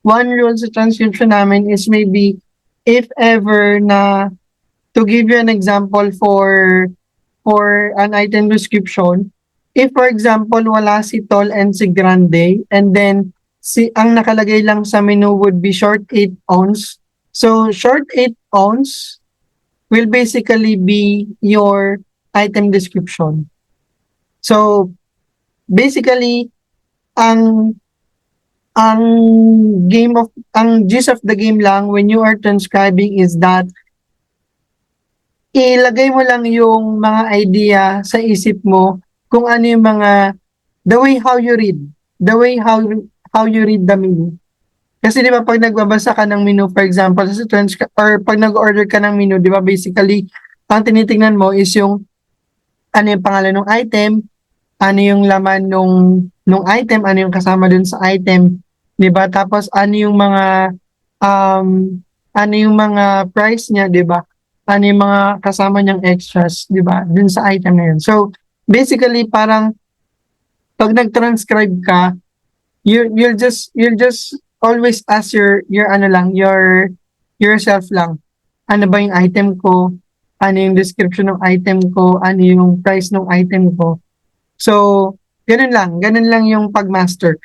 C: one rule sa transcription namin is maybe if ever na, to give you an example for an item description, if for example wala si tall and si grande, and then ang nakalagay lang sa menu would be short 8 ounce. So short 8 ounce will basically be your item description. So basically ang gist of the game lang when you are transcribing is that ilagay mo lang yung mga idea sa isip mo kung ano yung mga the way how you read the menu. Kasi di ba pag nagbabasa ka ng menu, for example, sa or pag nag-order ka ng menu, di ba basically ang tinitingnan mo is yung ano yung pangalan ng item, ano yung laman nung item, ano yung kasama dun sa item, di ba? Tapos ano yung mga price niya, di ba? Ano yung mga kasama niyang extras, di ba? Dun sa item na yun. So basically parang pag nag-transcribe ka, you'll just always ask yourself lang, ano ba yung item ko, ano yung description ng item ko, ano yung price ng item ko. So ganun lang yung pagmaster.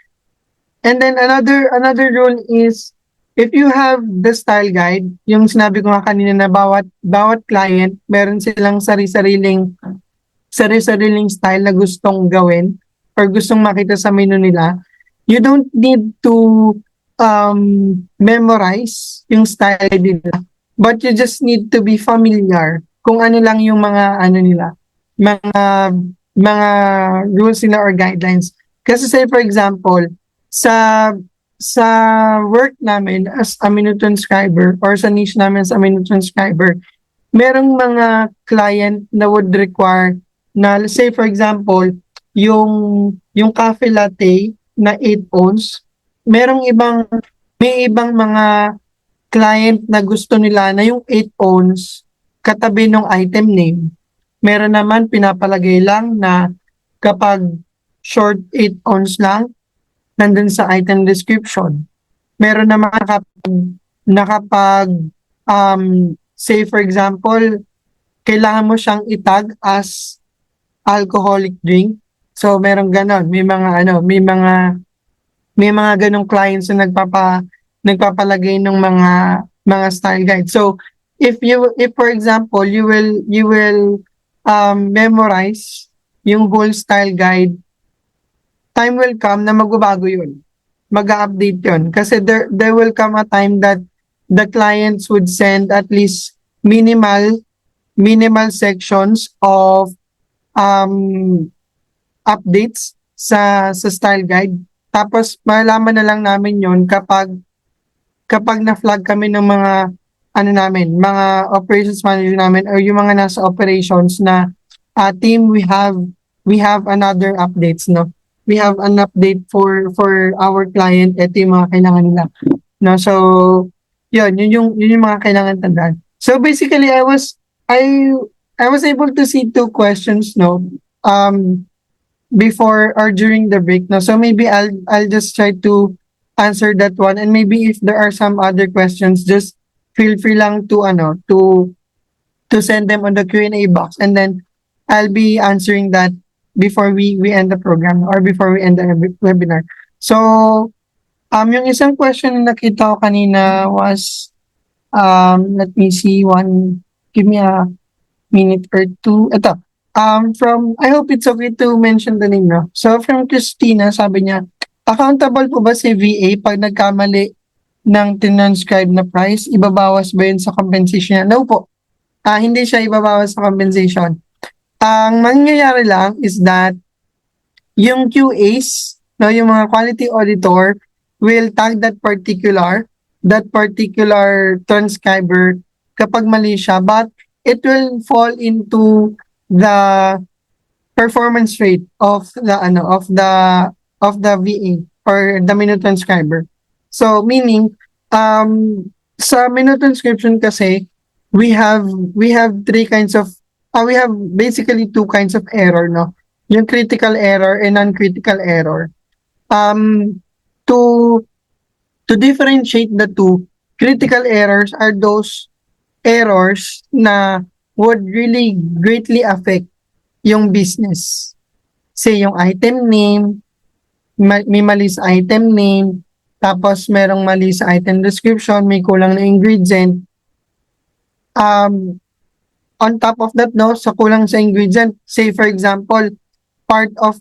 C: And then another rule is if you have the style guide, yung sinabi ko nga kanina na bawat client meron silang sari-sariling style na gustong gawin or gustong makita sa menu nila. You don't need to memorize yung style nila, but you just need to be familiar kung ano lang yung mga rules nila or guidelines. Kasi say for example, sa work namin as a menu transcriber or sa niche namin sa menu transcriber, merong mga client na would require na, let's say for example, yung cafe latte na 8 ounce, may ibang mga client na gusto nila na yung 8 ounce katabi ng item name. Meron naman pinapalagay lang na kapag short 8 ounce lang, nandun sa item description. Meron naman nakapag say for example, kailangan mo siyang itag as alcoholic drink. So meron ganon, may mga ganong clients na nagpapalagay ng mga style guide. So if for example you will memorize yung whole style guide, time will come na magbabago yun. Mag-update yun. Kasi there will come a time that the clients would send at least minimal sections of updates sa style guide. Tapos malalaman na lang namin yon kapag na-flag kami ng mga mga operations manager namin or yung mga nasa operations na team, we have another updates, no? We have an update for our client. Ito yung mga kailangan nila. No, so yun yung mga kailangan tandaan. So basically I was able to see two questions, no, before or during the break, no. So maybe I'll just try to answer that one, and maybe if there are some other questions, just feel free lang to send them on the Q&A box, and then I'll be answering that before we end the program or before we end the webinar. So yung isang question na nakita ko kanina was, let me see give me a minute or two. Ito, I hope it's okay to mention the name, no? So from Christina, sabi niya, accountable po ba si VA pag nagkamali ng transcribe na price? Ibabawas ba yun sa compensation niya? No po. Hindi siya ibabawas sa compensation. Ang mangyayari lang is that yung QAs, no, yung mga quality auditor, will tag that particular transcriber kapag mali siya, but it will fall into the performance rate of the VA or the minute transcriber. So meaning sa minute transcription kasi we have we have basically two kinds of error, no? Yung critical error and non-critical error. To differentiate the two, critical errors are those errors na would really greatly affect yung business. Say yung item name, may mali sa item name, tapos merong mali sa item description, may kulang na ingredient. On top of that, no, sa kulang sa ingredient, say for example, part of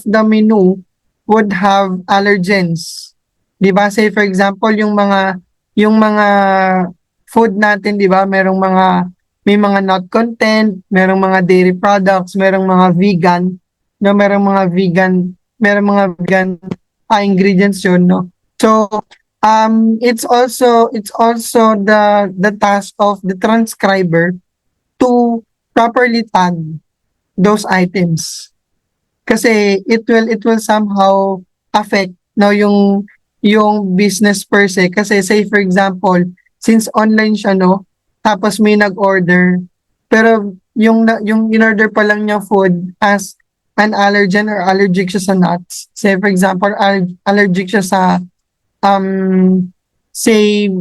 C: the menu would have allergens. 'Di ba? Say for example, yung mga food natin, 'di ba? May mga nut content, merong mga dairy products, merong mga vegan, no, merong mga vegan ingredients yun, no. So, it's also the task of the transcriber to properly tag those items. Kasi it will somehow affect, no, yung business per se. Kasi say for example, since online siya, no, tapos may nag-order, pero yung in-order pa lang niya food as an allergen or allergic siya sa nuts. Say for example, allergic siya sa say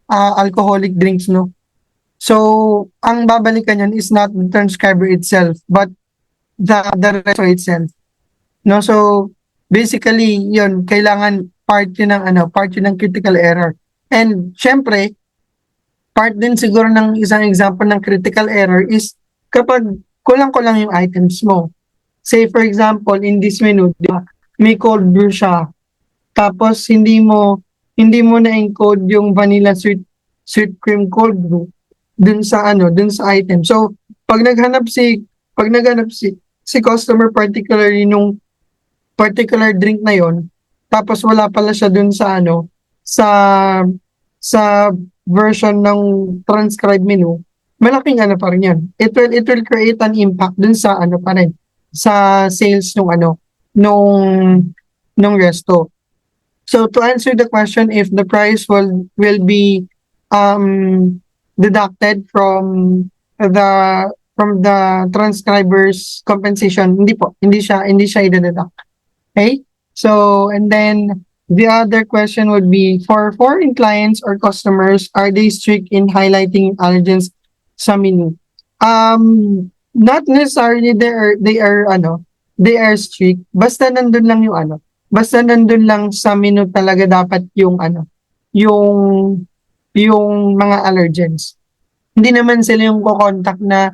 C: alcoholic drinks, no. So ang babalikan yan is not the transcriber itself, but the resto itself. No, so basically yun, kailangan part yun ng critical error. And syempre, part din siguro ng isang example ng critical error is kapag kulang-kulang yung items mo. Say for example, in this menu, di ba, may cold brew siya. Tapos hindi mo na-encode yung vanilla sweet cream cold brew dun sa item. So pag naghanap si customer particularly nung particular drink na yon, tapos wala pala siya dun sa sa version ng transcribed menu, malaking pa rin yan. It will create an impact dun sa pa rin, sa sales nung resto. So to answer the question if the price will be deducted from the transcriber's compensation, hindi siya i-deduct. Okay? So, and then the other question would be, for foreign clients or customers, are they strict in highlighting allergens sa menu? Not necessarily they are strict. Basta nandun lang basta nandun lang sa menu talaga dapat yung mga allergens. Hindi naman sila yung ko-contact na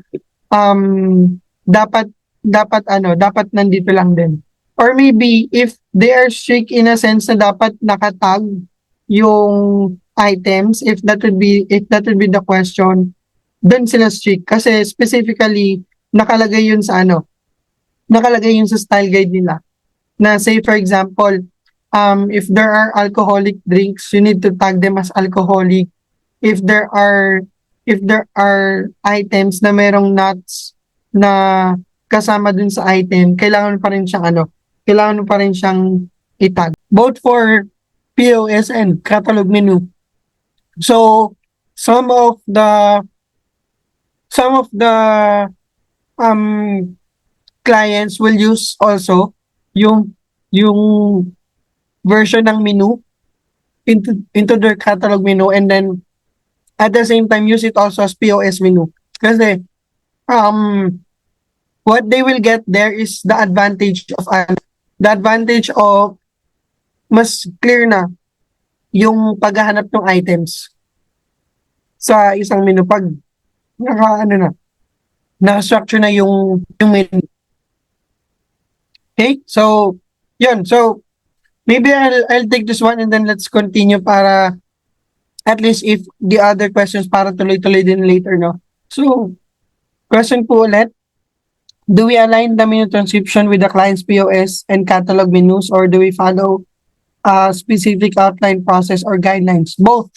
C: dapat nandito lang din. Or maybe if they are strict in a sense na dapat nakatag yung items, if that would be the question, then sila strict kasi specifically nakalagay yun sa style guide nila. Na say for example, if there are alcoholic drinks, you need to tag them as alcoholic. If there are items na merong nuts na kasama dun sa item, kailangan mo pa rin siyang kailangan mo pa rin siyang itag. Both for POS and catalog menu. So, some of the um clients will use also yung version ng menu into their catalog menu, and then at the same time use it also as POS menu. Kasi what they will get there is the advantage of mas clear na yung paghahanap ng items sa isang menu pag naka-structure na yung menu. Okay? So, yun. So, maybe I'll take this one and then let's continue para at least if the other questions para tuloy-tuloy din later, no? So, question po ulit. Do we align the menu transcription with the client's POS and catalog menus, or do we follow a specific outline process or guidelines? Both.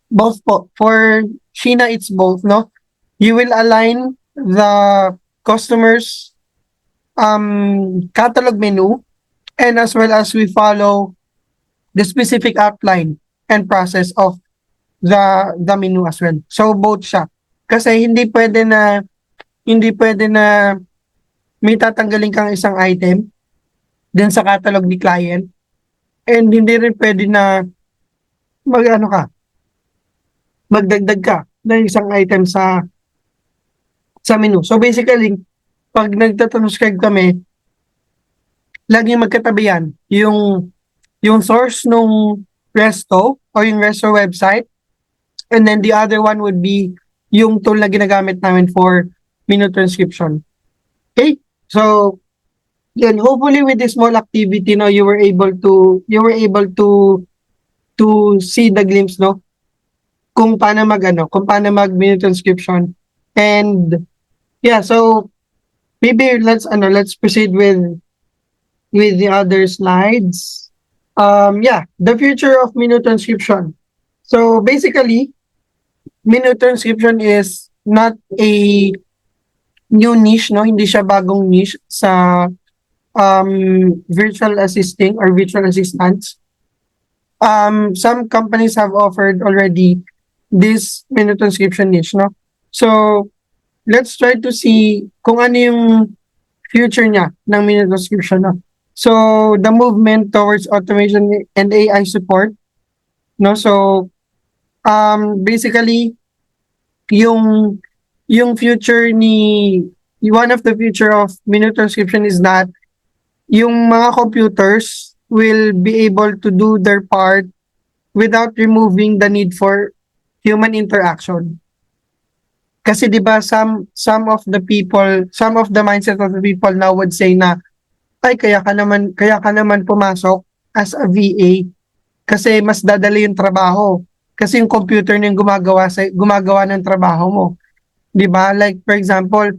C: Both po. For Sheena, it's both, no? You will align the customer's catalog menu, and as well as we follow the specific outline and process of the menu as well. So both siya. Kasi hindi pwede na may tatanggalin kang isang item din sa catalog ni client, and hindi rin pwede na magdagdag ka ng isang item sa menu. So basically, pag nagtatranscribe kami, laging magkatabi yan. Yung source nung resto o yung resto website, and then the other one would be yung tool na ginagamit namin for menu transcription. Okay? So, yun, hopefully with this small activity, no, you were able to see the glimpse, no, kung paano mag menu transcription. And yeah, so maybe let's proceed with the other slides. Yeah, the future of menu transcription. So basically, menu transcription is not a new niche, no? Hindi siya bagong niche sa virtual assisting or virtual assistants. Some companies have offered already this menu transcription niche, no? So let's try to see kung ano yung future niya ng menu transcription, no? So the movement towards automation and AI support, no? So basically yung future one of the future of menu transcription is that yung mga computers will be able to do their part without removing the need for human interaction. Kasi 'di ba some of the mindset of the people now would say na ay kaya ka naman pumasok as a VA kasi mas dadali yung trabaho kasi yung computer na yung gumagawa ng trabaho mo. 'Di ba? Like for example,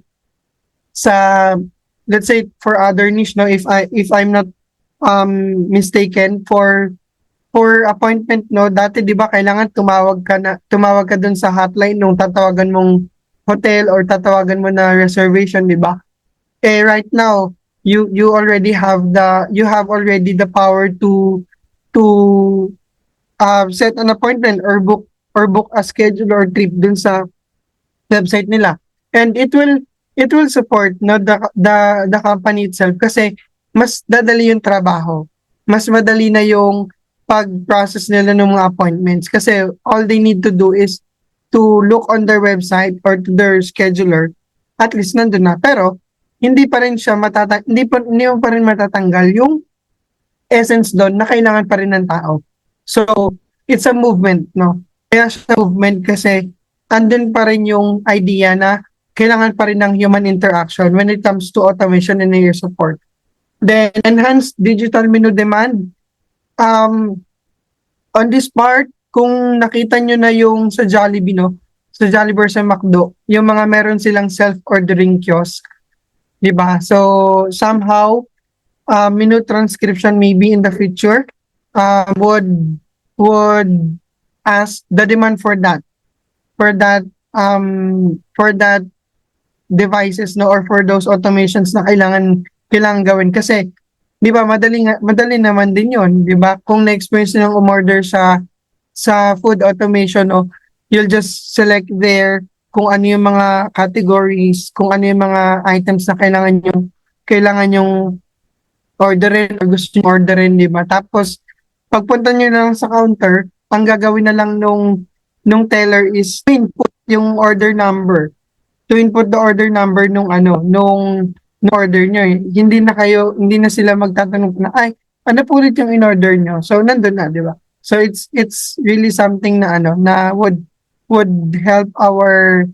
C: let's say for other niche, no, if I'm not mistaken, for appointment, no, dati 'di ba kailangan tumawag ka dun sa hotline nung tatawagan mong hotel or tatawagan mo na reservation, 'di ba? Right now you already have the power to set an appointment or book a schedule or trip dun sa website nila, and it will support, no, the company itself kasi mas dadali yung trabaho, mas madali na yung pag-process nila ng mga appointments kasi all they need to do is to look on their website or to their scheduler, at least nandun na, pero hindi pa rin matatanggal yung essence doon na kailangan pa rin ng tao. So it's a movement, no? Kaya siya movement kasi andun pa rin yung idea na kailangan pa rin ng human interaction when it comes to automation and AI support. Then enhanced digital menu demand. On this part, kung nakita nyo na yung sa Jollibee, no? Sa Jollibee or sa McDo, yung mga meron silang self-ordering kiosk. Diba? So somehow, menu transcription maybe in the future would ask the demand for that devices, no, or for those automations na kailangan gawin. Kasi, di ba, madali naman din yon, di ba? Kung na-experience nilang umorder sa food automation, no, you'll just select there kung ano yung mga categories, kung ano yung mga items na kailangan yung orderin or gusto nyo orderin, di ba? Tapos, pagpunta nyo na lang sa counter, ang gagawin na lang nung teller is to input yung order number. To input the order number nung order nyo. Hindi na sila magtatanong na, ay, ano po ulit yung in-order nyo? So, nandun na, di ba? So, it's really something na na would help our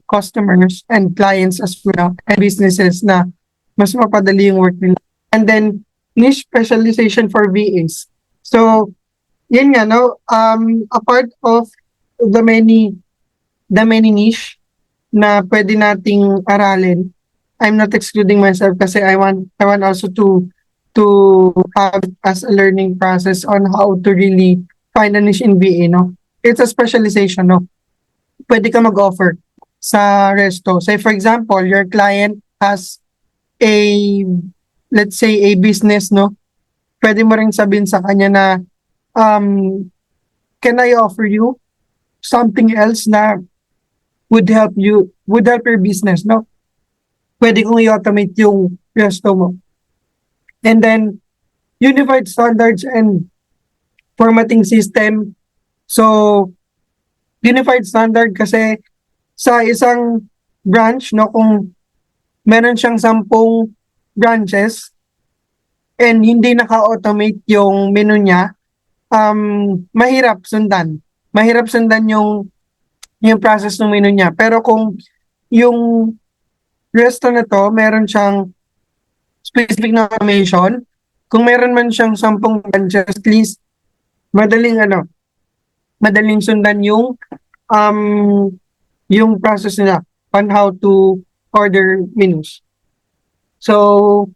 C: customers and clients as well, and businesses na mas mapadali yung work nila. And then, niche specialization for VAs. So, yun nga, no? A part of the many niche na pwede nating aralin, I'm not excluding myself kasi I want also to have as a learning process on how to really find a niche in VA, no? It's a specialization, no? Pwede ka mag-offer sa resto. Say, for example, your client has let's say, a business, no? Pwede mo rin sabihin sa kanya na, can I offer you something else na would help your business, no? Pwede kong i-automate yung resto mo. And then, unified standards and formatting system. So, unified standard kasi sa isang branch, no, kung meron siyang 10 branches and hindi naka-automate yung menu niya, mahirap sundan. Mahirap sundan yung process ng menu niya. Pero kung yung resto na to, meron siyang specific na automation, kung meron man siyang 10 branches, at least madaling sundan yung process nila on how to order menus. So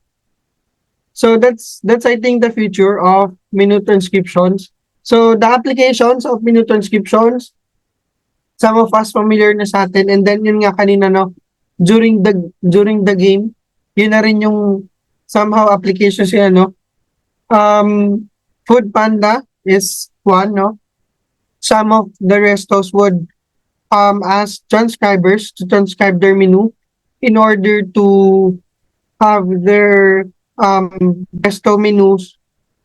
C: that's I think the future of menu transcriptions. So the applications of menu transcriptions, some of us familiar na sa atin, and then yun nga kanina, no, during the game, yun na rin yung somehow applications yun, no. Food Panda is one, no. Some of the restos would ask transcribers to transcribe their menu in order to have their resto menus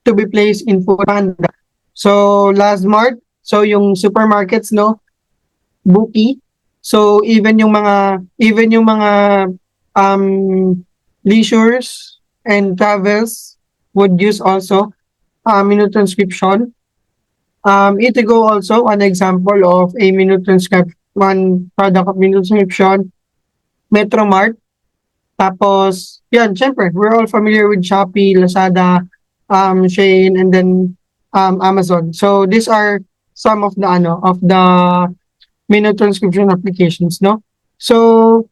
C: to be placed in Food Panda. So last Mart, so yung supermarkets, no, Bookie. So even yung mga leisures and travels would use also menu transcription. Itigo also an example of a menu transcript, one product of menu transcription. Metromart. Tapos, yan, syempre, we're all familiar with Shopee, Lazada, Shein, and then Amazon. So these are some of the menu transcription applications, no? So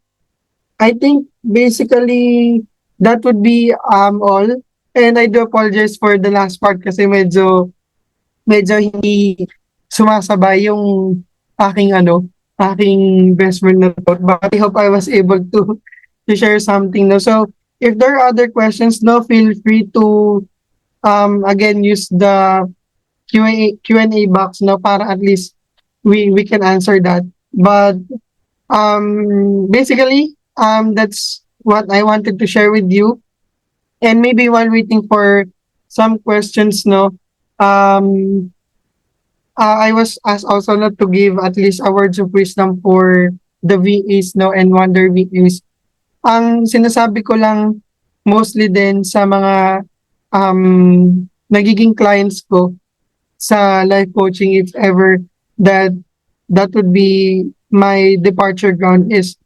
C: I think basically that would be all. And I do apologize for the last part kasi medyo hindi sumasabay yung aking best friend na thought. But I hope I was able to share something, no? So if there are other questions, no, feel free to again use the Q&A box, no, para at least we can answer that. But basically that's what I wanted to share with you. And maybe while waiting for some questions, no, I was asked also not to give at least a words of wisdom for the VAs, no, and Wonder VAs. Ang sinasabi ko lang mostly din sa mga nagiging clients ko sa life coaching, if ever that would be my departure ground, is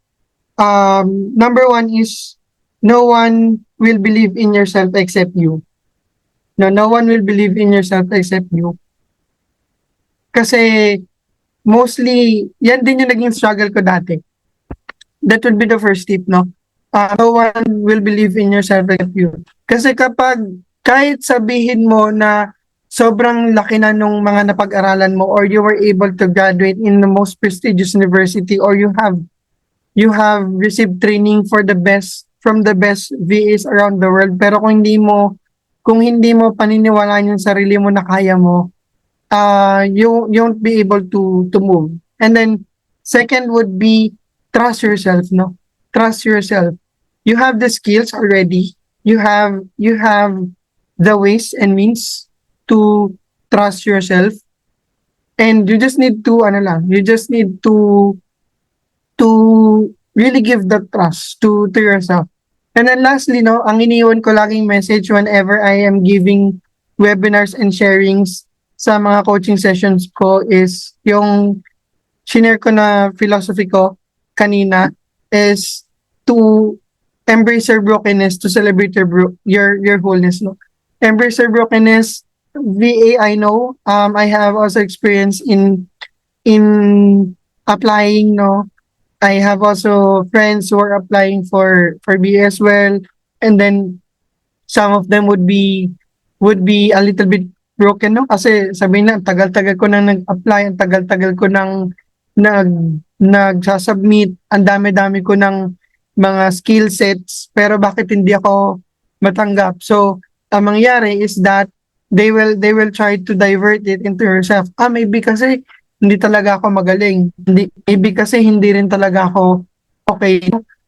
C: number one is no one will believe in yourself except you. No one will believe in yourself except you. Kasi mostly, yan din yung naging struggle ko dati. That would be the first tip, no? No one will believe in yourself except you. Kasi kahit sabihin mo na sobrang laki na nung mga napag-aralan mo, or you were able to graduate in the most prestigious university, or you you have received training for the best from the best VAs around the world, pero kung hindi mo paniniwalaan yung sarili mo na kaya mo, you won't be able to move. And then second would be trust yourself, no? Trust yourself. You have the skills already. You have the ways and means to trust yourself. And you just need to you just need to really give that trust to yourself. And then lastly, no, ang iniwan ko laging message whenever I am giving webinars and sharings sa mga coaching sessions ko is yung shinare ko na philosophy ko kanina is to embrace your brokenness, to celebrate your wholeness, no. Embrace your brokenness. VA, I know. I have also experience in applying, no. I have also friends who are applying for BA as well, and then some of them would be a little bit broken, no? Kasi sabihin na, ang tagal-tagal ko nang nag-apply, ang tagal-tagal ko nang nagsasubmit, ang dami-dami ko ng mga skill sets, pero bakit hindi ako matanggap? So, ang mangyayari is that they will try to divert it into yourself. Maybe kasi hindi talaga ako magaling. Maybe kasi hindi rin talaga ako okay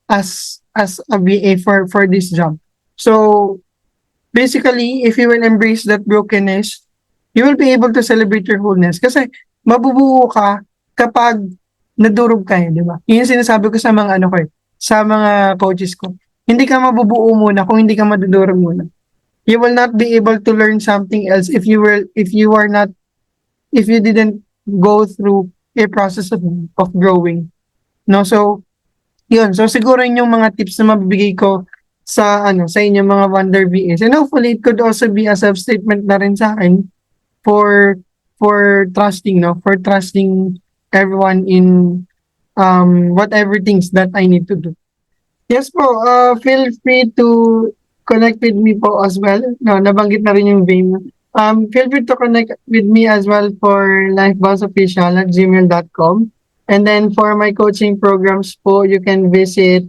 C: as a VA for this job. So, basically, if you will embrace that brokenness, you will be able to celebrate your wholeness. Kasi mabubuo ka kapag nadurog ka, di ba? Yun yung sinasabi ko sa mga sa mga coaches ko. Hindi ka mabubuo muna kung hindi ka madudurog muna. You will not be able to learn something else if you didn't go through a process of growing. No, so yun. So siguro yun yung mga tips na mabibigay ko sa inyo mga Wonder VAs. And hopefully it could also be a self-statement na rin sa akin for trusting, no, for trusting everyone in whatever things that I need to do. Yes po, feel free to connect with me po as well. No, nabanggit na rin yung Vim. Feel free to connect with me as well for lifebossofficial@gmail.com. And then for my coaching programs po, you can visit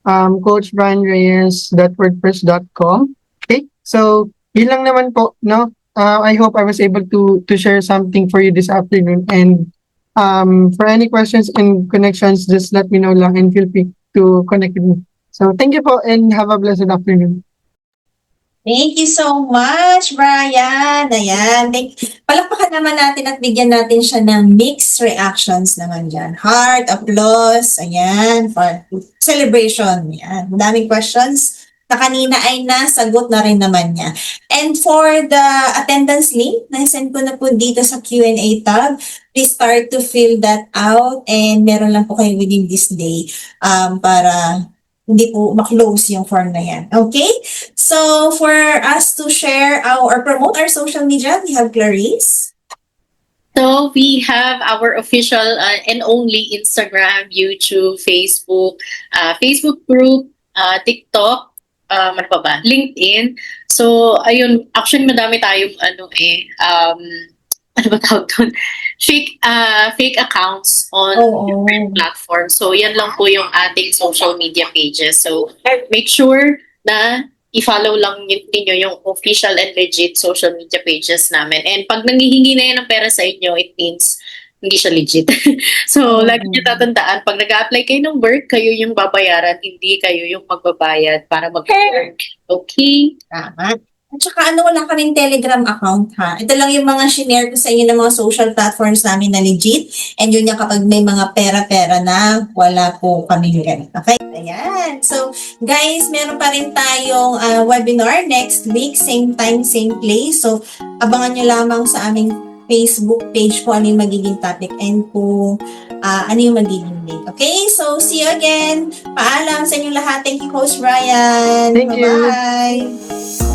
C: coachbrianreyes.wordpress.com. Okay? So, yun lang naman po, no? I hope I was able to share something for you this afternoon. And for any questions and connections, just let me know lang and feel free to connect with me. So, thank you po and have a blessed afternoon.
A: Thank you so much, Brian. Ayan. Palakpakan naman natin at bigyan natin siya ng mixed reactions naman dyan. Heart, applause, ayan, for celebration. Ayan. Daming questions na kanina ay nasagot na rin naman niya. And for the attendance link, na-send ko na po dito sa Q&A tab. Please start to fill that out and meron lang po kayo within this day para hindi po ma-close yung form na yan. Okay? So, for us to share or promote our social media, we have Clarice.
B: So we have our official and only Instagram, YouTube, Facebook, Facebook group, TikTok, ano pa ba? LinkedIn. So ayun, actually madami tayong ano ba tawag doon? Fake accounts on different platforms. So yan lang po yung ating social media pages. So make sure na i-follow lang ninyo yung official and legit social media pages namin. And pag nanghihingi na yan ng pera sa inyo, it means hindi siya legit. So, lagi nyo tatandaan, pag nag-a-apply kayo ng work, kayo yung babayaran, hindi kayo yung magbabayad para mag-work. Okay?
A: Tama. At saka wala kaming Telegram account ha. Ito lang yung mga shinare ko sa inyo ng mga social platforms namin na legit. And yun yung kapag may mga pera-pera na wala po kaming ganun. Okay? Ayan. So, guys, meron pa rin tayong webinar next week. Same time, same place. So, abangan nyo lamang sa aming Facebook page kung ano yung magiging topic and kung ano yung magiging date. Okay? So, see you again. Paalam sa inyong lahat. Thank you, Coach Brian.
C: Thank you.
A: Bye-bye.